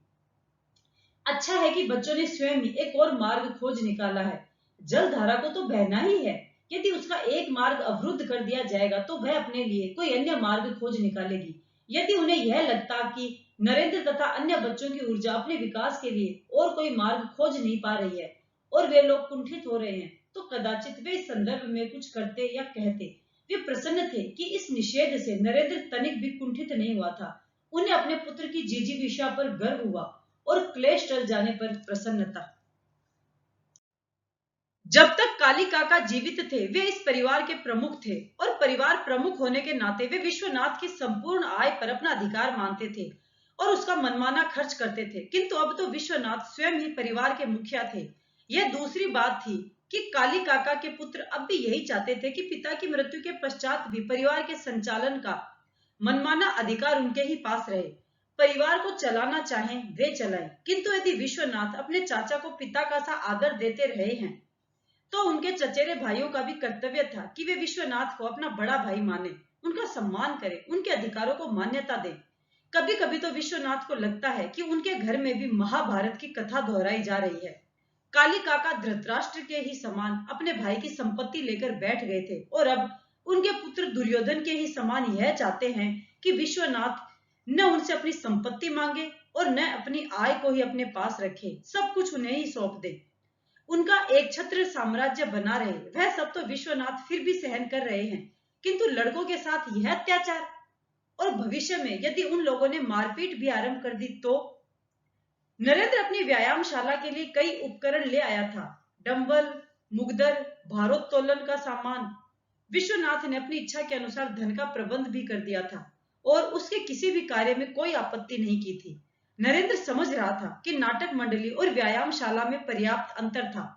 अच्छा है कि बच्चों ने स्वयं ही एक और मार्ग खोज निकाला है। जलधारा को तो बहना ही है। यदि उसका एक मार्ग अवरुद्ध कर दिया जाएगा तो वह अपने लिए कोई अन्य मार्ग खोज निकालेगी। यदि उन्हें यह लगता कि नरेंद्र तथा अन्य बच्चों की ऊर्जा अपने विकास के लिए और कोई मार्ग खोज नहीं पा रही है और वे लोग कुंठित हो रहे हैं, तो कदाचित वे इस संदर्भ में कुछ करते या कहते। वे प्रसन्न थे कि इस निषेध से नरेंद्र तनिक भी कुंठित नहीं हुआ था। उन्हें अपने पुत्र की जिजीविषा पर गर्व हुआ और क्लेश टल जाने पर प्रसन्नता। जब तक काली काका जीवित थे वे इस परिवार के प्रमुख थे और परिवार प्रमुख होने के नाते वे विश्वनाथ की संपूर्ण आय पर अपना अधिकार मानते थे और उसका मनमाना खर्च करते थे। किंतु अब तो विश्वनाथ स्वयं ही परिवार के मुखिया थे। यह दूसरी बात थी कि काली काका के पुत्र अब भी यही चाहते थे कि पिता की मृत्यु के पश्चात भी परिवार के संचालन का मनमाना अधिकार उनके ही पास रहे। परिवार को चलाना चाहें वे चलाएं, किंतु यदि विश्वनाथ अपने चाचा को पिता का सा आदर देते रहे हैं तो उनके चचेरे भाइयों का भी कर्तव्य था कि वे विश्वनाथ को अपना बड़ा भाई माने, उनका सम्मान करें, उनके अधिकारों को मान्यता दें। कभी कभी तो विश्वनाथ को लगता है कि उनके घर में भी महाभारत की कथा दोहराई जा रही है। काली काका धृतराष्ट्र के ही समान अपने भाई की संपत्ति लेकर बैठ गए थे और अब उनके पुत्र दुर्योधन के ही समान यह चाहते हैं कि विश्वनाथ न उनसे अपनी संपत्ति मांगे और न अपनी आय को ही अपने पास रखे, सब कुछ उन्हें ही सौंप दे, उनका एक छत्र साम्राज्य बना रहे। वह सब तो विश्वनाथ फिर भी सहन कर रहे हैं, किंतु लड़कों के साथ यह अत्याचार, और भविष्य में यदि उन लोगों ने मारपीट भी आरंभ कर दी तो। नरेंद्र अपनी व्यायामशाला के लिए कई उपकरण ले आया था। डंबल, मुगदर, भारोत्तोलन का सामान। विश्वनाथ ने अपनी इच्छा के अनुसार धन का प्रबंध भी कर दिया था और उसके किसी भी कार्य में कोई आपत्ति नहीं की थी। नरेंद्र समझ रहा था कि नाटक मंडली और व्यायामशाला में पर्याप्त अंतर था।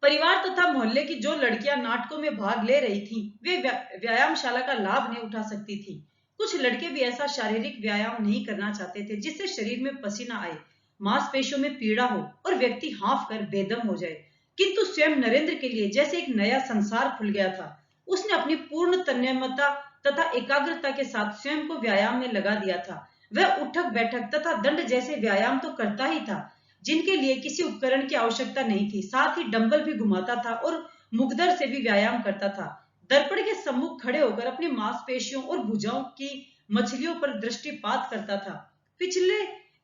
परिवार तथा मोहल्ले की जो लड़कियां नाटकों में भाग ले रही थीं, वे व्यायामशाला का लाभ नहीं उठा सकती थी। कुछ लड़के भी ऐसा शारीरिक व्यायाम नहीं करना चाहते थे जिससे शरीर में पसीना आए, मांसपेशियों में पीड़ा हो और व्यक्ति हाँफ कर बेदम हो जाए। किंतु स्वयं नरेंद्र के लिए जैसे एक नया संसार खुल गया था। उसने अपनी पूर्ण तन्मयता तथा एकाग्रता के साथ स्वयं को व्यायाम में लगा दिया था। वह उठक बैठक तथा दंड जैसे व्यायाम तो करता ही था, जिनके लिए किसी उपकरण की आवश्यकता नहीं थी। साथ ही डंबल भी घुमाता था और मुगदर से भी व्यायाम करता था। दर्पण के सम्मुख खड़े होकर अपनी मांसपेशियों और भुजाओं की मछलियों पर दृष्टिपात करता था। पिछले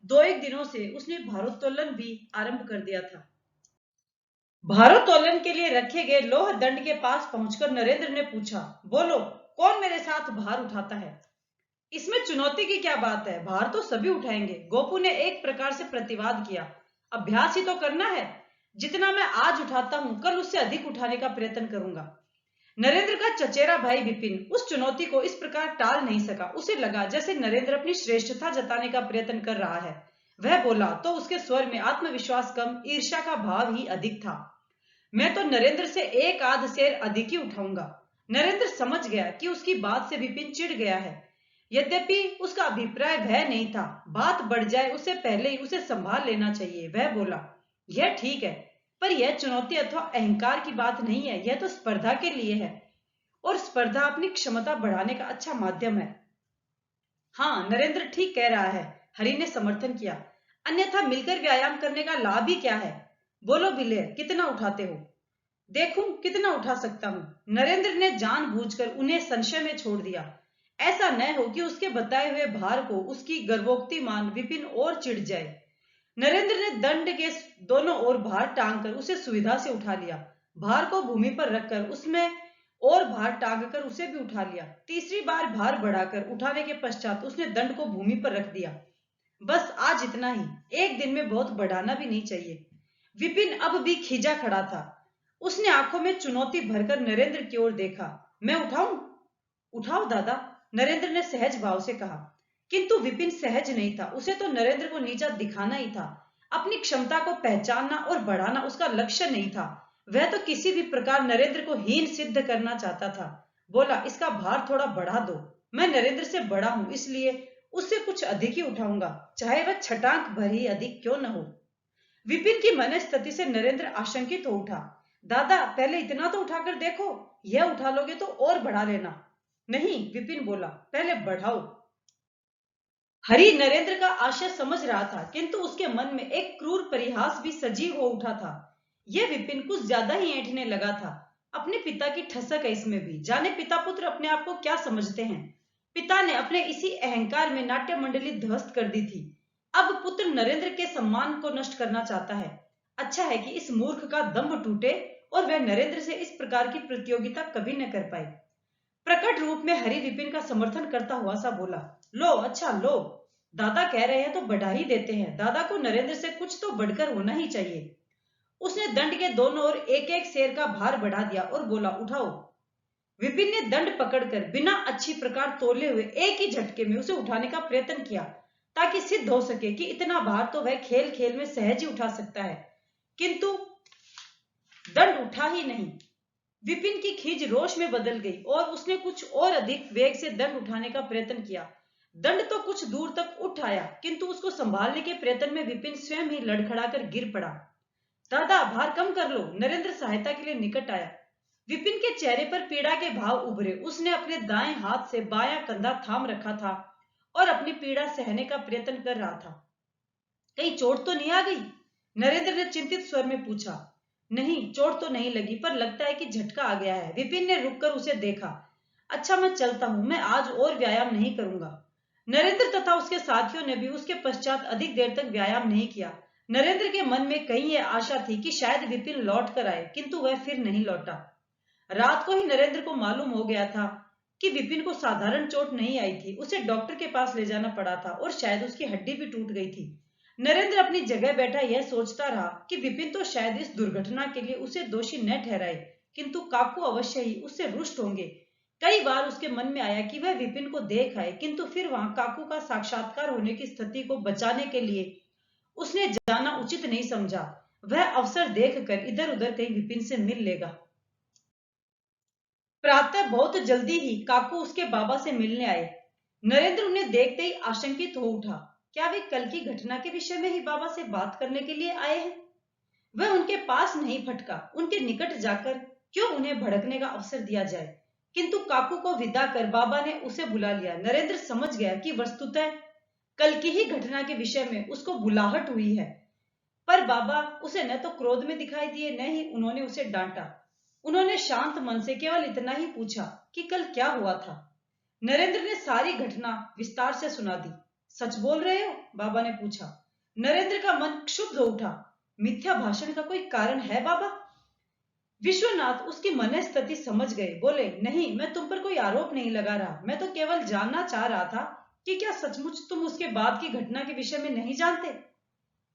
2-1 दिनों से उसने भारोत्तोलन भी आरंभ कर दिया था। भारोत्तोलन के लिए रखे गए लोह दंड के पास पहुंचकर नरेंद्र ने पूछा, बोलो, कौन मेरे साथ भार उठाता है? इसमें चुनौती की क्या बात है, भार तो सभी उठाएंगे। गोपू ने एक प्रकार से प्रतिवाद किया। अभ्यास ही तो करना है। जितना मैं आज उठाता हूं, कल उससे अधिक उठाने का प्रयत्न करूंगा। नरेंद्र का चचेरा भाई विपिन उस चुनौती को इस प्रकार टाल नहीं सका। उसे लगा जैसे नरेंद्र अपनी श्रेष्ठता जताने का प्रयत्न कर रहा है। वह बोला तो उसके स्वर में आत्मविश्वास कम, ईर्ष्या का भाव ही अधिक था। मैं तो नरेंद्र से एक आध सेर अधिक ही उठाऊंगा। नरेंद्र समझ गया कि उसकी बात से विपिन चिढ़ गया है। यद्यपि उसका अभिप्राय भय नहीं था, बात बढ़ जाए उससे पहले ही उसे संभाल लेना चाहिए। वह बोला, यह ठीक है, पर यह चुनौती अथवा अहंकार की बात नहीं है, यह तो स्पर्धा के लिए है और स्पर्धा अपनी क्षमता बढ़ाने का अच्छा माध्यम है। हाँ, नरेंद्र ठीक कह रहा है, हरि ने समर्थन किया। अन्यथा मिलकर व्यायाम करने का लाभ ही क्या है? बोलो बिलेर, कितना उठाते हो? देखूं कितना उठा सकता हूं। नरेंद्र ने जानबूझकर उन्हें संशय में छोड़ दिया। ऐसा न हो कि उसके बताए हुए भार को उसकी गर्वोक्ति मान विपिन और चिढ़ जाए। नरेंद्र ने दंड के दोनों ओर भार टांगकर उसे सुविधा से उठा लिया। भार को भूमि पर रखकर उसमें और भार टांगकर उसे भी उठा लिया। तीसरी बार भार बढ़ाकर उठाने के पश्चात उसने दंड को भूमि पर रख दिया। बस आज इतना ही, एक दिन में बहुत बढ़ाना भी नहीं चाहिए। विपिन अब भी खींचा खड़ा था। उसने आंखों में चुनौती भरकर नरेंद्र की ओर देखा। मैं उठाऊं? उठाओ दादा, नरेंद्र ने सहज भाव से कहा। किंतु विपिन सहज नहीं था। उसे तो नरेंद्र को नीचा दिखाना ही था। अपनी क्षमता को पहचानना और बढ़ाना उसका लक्ष्य नहीं था। वह तो किसी भी प्रकार नरेंद्र को हीन सिद्ध करना चाहता था। बोला, इसका भार थोड़ा बढ़ा दो। मैं नरेंद्र से बड़ा हूं, इसलिए उससे कुछ अधिक ही उठाऊंगा, चाहे वह छटांक भर ही अधिक क्यों न हो। विपिन की मनस्थिति से नरेंद्र आशंकित हो उठा। दादा, पहले इतना तो उठाकर देखो, यह उठा लोगे तो और बढ़ा लेना। नहीं, विपिन बोला, पहले बढ़ाओ। हरि नरेंद्र का आशय समझ रहा था, किंतु उसके मन में एक क्रूर परिहास भी सजीव हो उठा था। यह विपिन कुछ ज्यादा ही ऐंठने लगा था। अपने पिता की ठसक है इसमें भी। जाने पिता पुत्र अपने आप को क्या समझते हैं। पिता ने अपने इसी अहंकार में नाट्य मंडली ध्वस्त कर दी थी। अब पुत्र नरेंद्र के सम्मान को नष्ट करना चाहता है। अच्छा है कि इस मूर्ख का दम्भ टूटे और वह नरेंद्र से इस प्रकार की प्रतियोगिता कभी न कर पाए। प्रकट रूप में हरि विपिन का समर्थन करता हुआ सा बोला, लो, अच्छा लो, दादा कह रहे हैं तो बढ़ा ही देते हैं। दादा को नरेंद्र से कुछ तो बढ़कर होना ही चाहिए। उसने दंड के दोनों ओर एक एक सेर का भार बढ़ा दिया और बोला, उठाओ। विपिन ने दंड पकड़कर बिना अच्छी प्रकार तोले हुए एक ही झटके में उसे उठाने का प्रयत्न किया, ताकि सिद्ध हो सके कि इतना भार तो वह खेल खेल में सहज ही उठा सकता है। किंतु दंड उठा ही नहीं। विपिन की खींच रोष में बदल गई और उसने कुछ और अधिक वेग से दंड उठाने का प्रयत्न किया। दंड तो कुछ दूर तक उठ आया, किंतु उसको संभालने के प्रयत्न में विपिन स्वयं ही लड़खड़ाकर गिर पड़ा। दादा, भार कम कर लो। नरेंद्र सहायता के लिए निकट आया। विपिन के चेहरे पर पीड़ा के भाव उभरे। उसने अपने दाएं हाथ से बायां कंधा थाम रखा था और अपनी पीड़ा सहने का प्रयत्न कर रहा था। कहीं चोट तो नहीं आ गई? नरेंद्र ने चिंतित स्वर में पूछा। नहीं, चोट तो नहीं लगी, पर लगता है कि झटका आ गया है। विपिन ने रुककर उसे देखा। अच्छा, मैं चलता हूं, मैं आज और व्यायाम नहीं करूंगा। नरेंद्र तथा उसके साथियों ने भी उसके पश्चात अधिक देर तक व्यायाम नहीं किया। नरेंद्र के मन में कहीं यह आशा थी कि शायद विपिन लौट कर आए, किंतु वह फिर नहीं लौटा। रात को ही नरेंद्र को मालूम हो गया था कि विपिन को साधारण चोट नहीं आई थी। उसे डॉक्टर के पास ले जाना पड़ा था और शायद उसकी हड्डी भी टूट गई थी। नरेंद्र अपनी जगह बैठा यह सोचता रहा कि विपिन तो शायद इस दुर्घटना के लिए उसे दोषी न ठहराए, किंतु काकू अवश्य ही उससे रुष्ट होंगे। कई बार उसके मन में आया कि वह विपिन को देख आए, किंतु फिर वहां काकू का साक्षात्कार होने की स्थिति को बचाने के लिए उसने जाना उचित नहीं समझा। वह अवसर देखकर इधर उधर कहीं विपिन से मिल लेगा। प्रातः बहुत जल्दी ही काकू उसके बाबा से मिलने आए। नरेंद्र उन्हें देखते ही आशंकित हो उठा। क्या वे कल की घटना के विषय में ही बाबा से बात करने के लिए आए हैं? वह उनके पास नहीं फटका। उनके निकट जाकर क्यों उन्हें भड़कने का अवसर दिया जाए? किंतु काकू को विदा कर बाबा ने उसे बुला लिया। नरेंद्र समझ गया कि वस्तुतः कल की ही घटना के विषय में उसको बुलाहट हुई है, पर बाबा उसे न तो क्रोध में दिखाई दिए, न ही उन्होंने उसे डांटा। उन्होंने शांत मन से केवल इतना ही पूछा कि कल क्या हुआ था। नरेंद्र ने सारी घटना विस्तार से सुना दी। सच बोल रहे हो? बाबा ने पूछा। नरेंद्र का मन क्षुब्ध हो उठा। मिथ्या भाषण का कोई कारण है बाबा? विश्वनाथ उसकी मनस्थिति समझ गए। बोले, नहीं, मैं तुम पर कोई आरोप नहीं लगा रहा। मैं तो केवल जानना चाह रहा था कि क्या सचमुच तुम उसके बाद की घटना के विषय में नहीं जानते?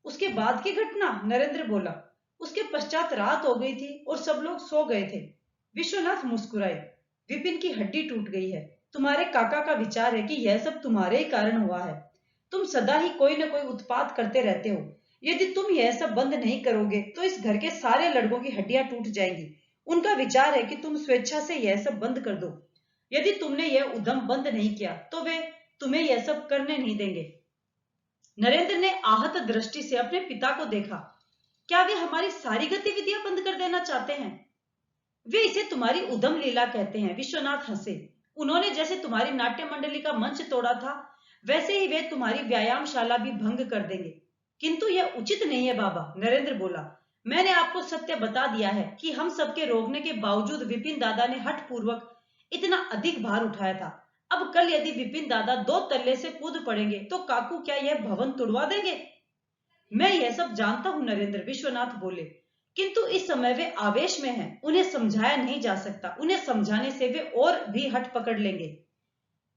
उसके बाद की घटना? नरेंद्र बोला। उसके पश्चात रात हो गई थी और सब लोग सो गए थे। विश्वनाथ मुस्कुराए। विपिन की हड्डी टूट गई है। तुम्हारे काका का विचार है कि यह सब तुम्हारे ही कारण हुआ है। तुम सदा ही कोई न कोई उत्पात करते रहते हो। यदि तुम यह सब बंद नहीं करोगे तो इस घर के सारे लड़कों की हड्डियां टूट जाएंगी। उनका विचार है कि तुम स्वेच्छा से यह सब बंद कर दो। यदि तुमने यह उद्यम बंद नहीं किया तो वे तुम्हें यह सब करने नहीं देंगे। नरेंद्र ने आहत दृष्टि से अपने पिता को देखा। क्या वे हमारी सारी गतिविधियां बंद कर देना चाहते हैं? वे इसे तुम्हारी उद्यम लीला कहते हैं। विश्वनाथ हंसे। उन्होंने जैसे तुम्हारी नाट्य मंडली का मंच तोड़ा था, वैसे ही वे तुम्हारी व्यायामशाला भी भंग कर देंगे। किंतु यह उचित नहीं है बाबा, नरेंद्र बोला। मैंने आपको सत्य बता दिया है कि हम सबके रोकने के बावजूद विपिन दादा ने हठपूर्वक इतना अधिक भार उठाया था। अब कल यदि विपिन दादा 2 तल्ले से कूद पड़ेंगे तो काकू क्या यह भवन तुड़वा देंगे? मैं यह सब जानता हूं नरेंद्र, विश्वनाथ बोले, किंतु इस समय वे आवेश में हैं। उन्हें समझाया नहीं जा सकता। उन्हें समझाने से वे और भी हट पकड़ लेंगे।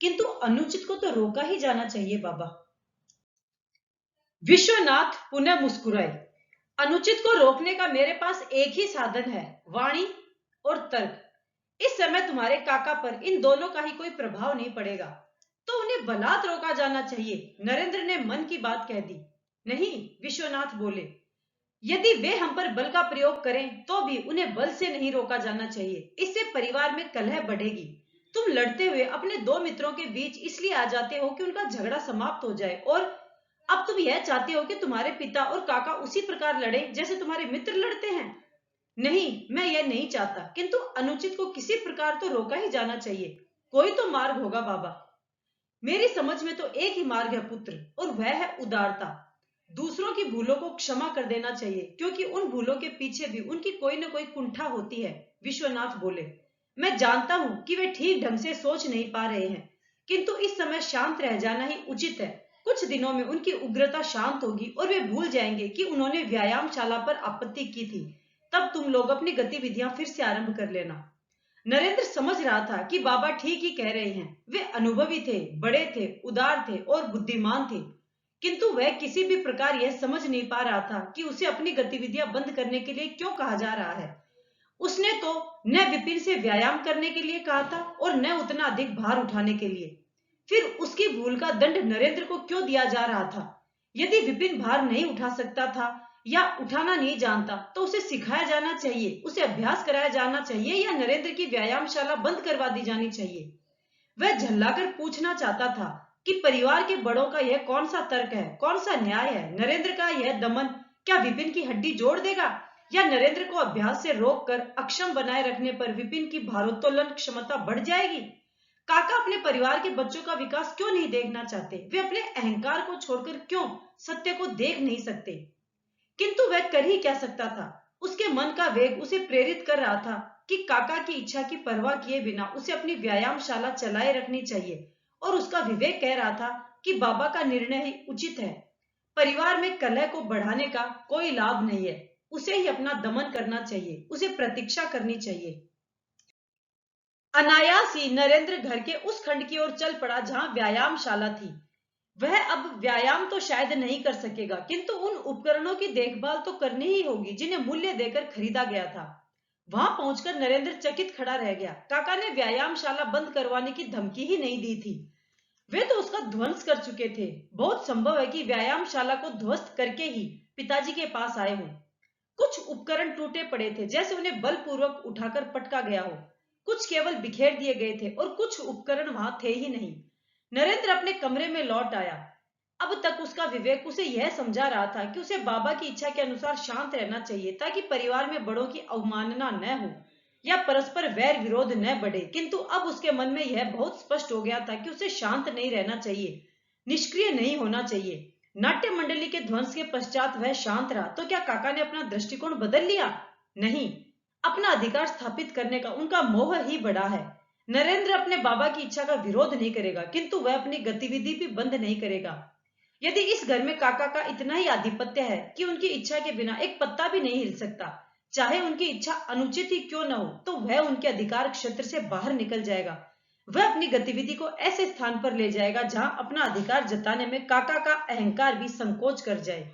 किंतु अनुचित को तो रोका ही जाना चाहिए बाबा। विश्वनाथ पुनः मुस्कुराए। अनुचित को रोकने का मेरे पास एक ही साधन है, वाणी और तर्क। इस समय तुम्हारे काका पर इन दोनों का ही कोई प्रभाव नहीं पड़ेगा, तो उन्हें बलात् रोका जाना चाहिए। नरेंद्र ने मन की बात कह दी। नहीं, विश्वनाथ बोले, यदि वे हम पर बल का प्रयोग करें तो भी उन्हें बल से नहीं रोका जाना चाहिए। इससे परिवार में कलह बढ़ेगी। तुम लड़ते हुए अपने 2 मित्रों के बीच इसलिए आ जाते हो कि उनका झगड़ा समाप्त हो जाए, और अब तुम यह चाहते हो कि तुम्हारे पिता और काका उसी प्रकार लड़े जैसे तुम्हारे मित्र लड़ते हैं। नहीं, मैं यह नहीं चाहता, किंतु अनुचित को किसी प्रकार तो रोका ही जाना चाहिए। कोई तो मार्ग होगा बाबा। मेरी समझ में तो एक ही मार्ग है पुत्र, और वह है उदारता। दूसरों की भूलों को क्षमा कर देना चाहिए, क्योंकि उन भूलों के पीछे भी उनकी कोई न कोई कुंठा होती है। विश्वनाथ बोले, मैं जानता हूं कि वे ठीक ढंग से सोच नहीं पा रहे हैं, किंतु इस समय शांत रह जाना ही उचित है। कुछ दिनों में उनकी उग्रता शांत होगी और वे भूल जाएंगे कि उन्होंने व्यायामशाला पर आपत्ति की थी। तब तुम लोग अपनी गतिविधियां फिर से आरंभ कर लेना। नरेंद्र समझ रहा था कि बाबा ठीक ही कह रहे हैं। वे अनुभवी थे, बड़े थे, उदार थे और बुद्धिमान थे, किंतु वह किसी भी प्रकार यह समझ नहीं पा रहा था कि उसे अपनी गतिविधियां बंद करने के लिए क्यों कहा जा रहा है। उसने तो न विपिन से व्यायाम करने के लिए कहा था और न उतना अधिक भार उठाने के लिए। फिर उसकी भूल का दंड नरेंद्र को क्यों दिया जा रहा था? यदि विपिन भार नहीं उठा सकता था या उठाना नहीं जानता तो उसे सिखाया जाना चाहिए, उसे अभ्यास कराया जाना चाहिए, या नरेंद्र की व्यायामशाला बंद करवा दी जानी चाहिए। वह झल्लाकर पूछना चाहता था कि परिवार के बड़ों का यह कौन सा तर्क है, कौन सा न्याय है? नरेंद्र का यह दमन क्या विपिन की हड्डी जोड़ देगा, या नरेंद्र को अभ्यास से रोककर अक्षम बनाए रखने पर विपिन की भारोत्तोलन क्षमता बढ़ जाएगी? काका अपने परिवार के बच्चों का विकास क्यों नहीं देखना चाहते? वे अपने अहंकार को छोड़कर क्यों सत्य को देख नहीं सकते? किंतु वह कर ही क्या सकता था? उसके मन का वेग उसे प्रेरित कर रहा था कि काका की इच्छा की परवाह किए बिना उसे अपनी व्यायामशाला चलाए रखनी चाहिए, और उसका विवेक कह रहा था कि बाबा का निर्णय ही उचित है। परिवार में कलह को बढ़ाने का कोई लाभ नहीं है। उसे ही अपना दमन करना चाहिए, उसे प्रतीक्षा करनी चाहिए। अनायास ही नरेंद्र घर के उस खंड की ओर चल पड़ा जहां व्यायामशाला थी। वह अब व्यायाम तो शायद नहीं कर सकेगा, किंतु उन उपकरणों की देखभाल तो करनी ही होगी जिन्हें मूल्य देकर खरीदा गया था। वहां पहुंचकर नरेंद्र चकित खड़ा रह गया। काका ने व्यायामशाला बंद करवाने की धमकी ही नहीं दी थी, वे तो उसका ध्वंस कर चुके थे। बहुत संभव है कि व्यायामशाला को ध्वस्त करके ही पिताजी के पास आए हों। कुछ उपकरण टूटे पड़े थे, जैसे उन्हें बलपूर्वक उठाकर पटका गया हो। कुछ केवल बिखेर दिए गए थे और कुछ उपकरण वहां थे ही नहीं। नरेंद्र अपने कमरे में लौट आया। अब तक उसका विवेक उसे यह समझा रहा था कि उसे बाबा की इच्छा के अनुसार शांत रहना चाहिए, ताकि परिवार में बड़ों की अवमानना न हो या परस्पर वैर विरोध न बढ़े। किंतु अब उसके मन में यह बहुत स्पष्ट हो गया था कि उसे शांत नहीं रहना चाहिए, निष्क्रिय नहीं होना चाहिए। नाट्य मंडली के ध्वंस के पश्चात वह शांत रहा, तो क्या काका ने अपना दृष्टिकोण बदल लिया? नहीं, अपना अधिकार स्थापित करने का उनका मोह ही बड़ा है। नरेंद्र अपने बाबा की इच्छा का विरोध नहीं करेगा, किंतु वह अपनी गतिविधि भी बंद नहीं करेगा। यदि इस घर में काका का इतना ही आधिपत्य है कि उनकी इच्छा के बिना एक पत्ता भी नहीं हिल सकता, चाहे उनकी इच्छा अनुचित ही क्यों न हो, तो वह उनके अधिकार क्षेत्र से बाहर निकल जाएगा। वह अपनी गतिविधि को ऐसे स्थान पर ले जाएगा जहां अपना अधिकार जताने में काका का अहंकार भी संकोच कर जाए।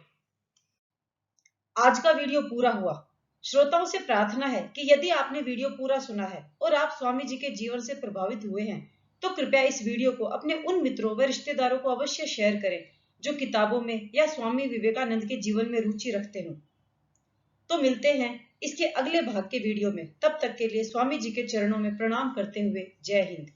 आज का वीडियो पूरा हुआ। श्रोताओं से प्रार्थना है कि यदि आपने वीडियो पूरा सुना है और आप स्वामी जी के जीवन से प्रभावित हुए हैं, तो कृपया इस वीडियो को अपने उन मित्रों व रिश्तेदारों को अवश्य शेयर करें जो किताबों में या स्वामी विवेकानंद के जीवन में रुचि रखते हो। तो मिलते हैं इसके अगले भाग के वीडियो में। तब तक के लिए स्वामी जी के चरणों में प्रणाम करते हुए जय हिंद।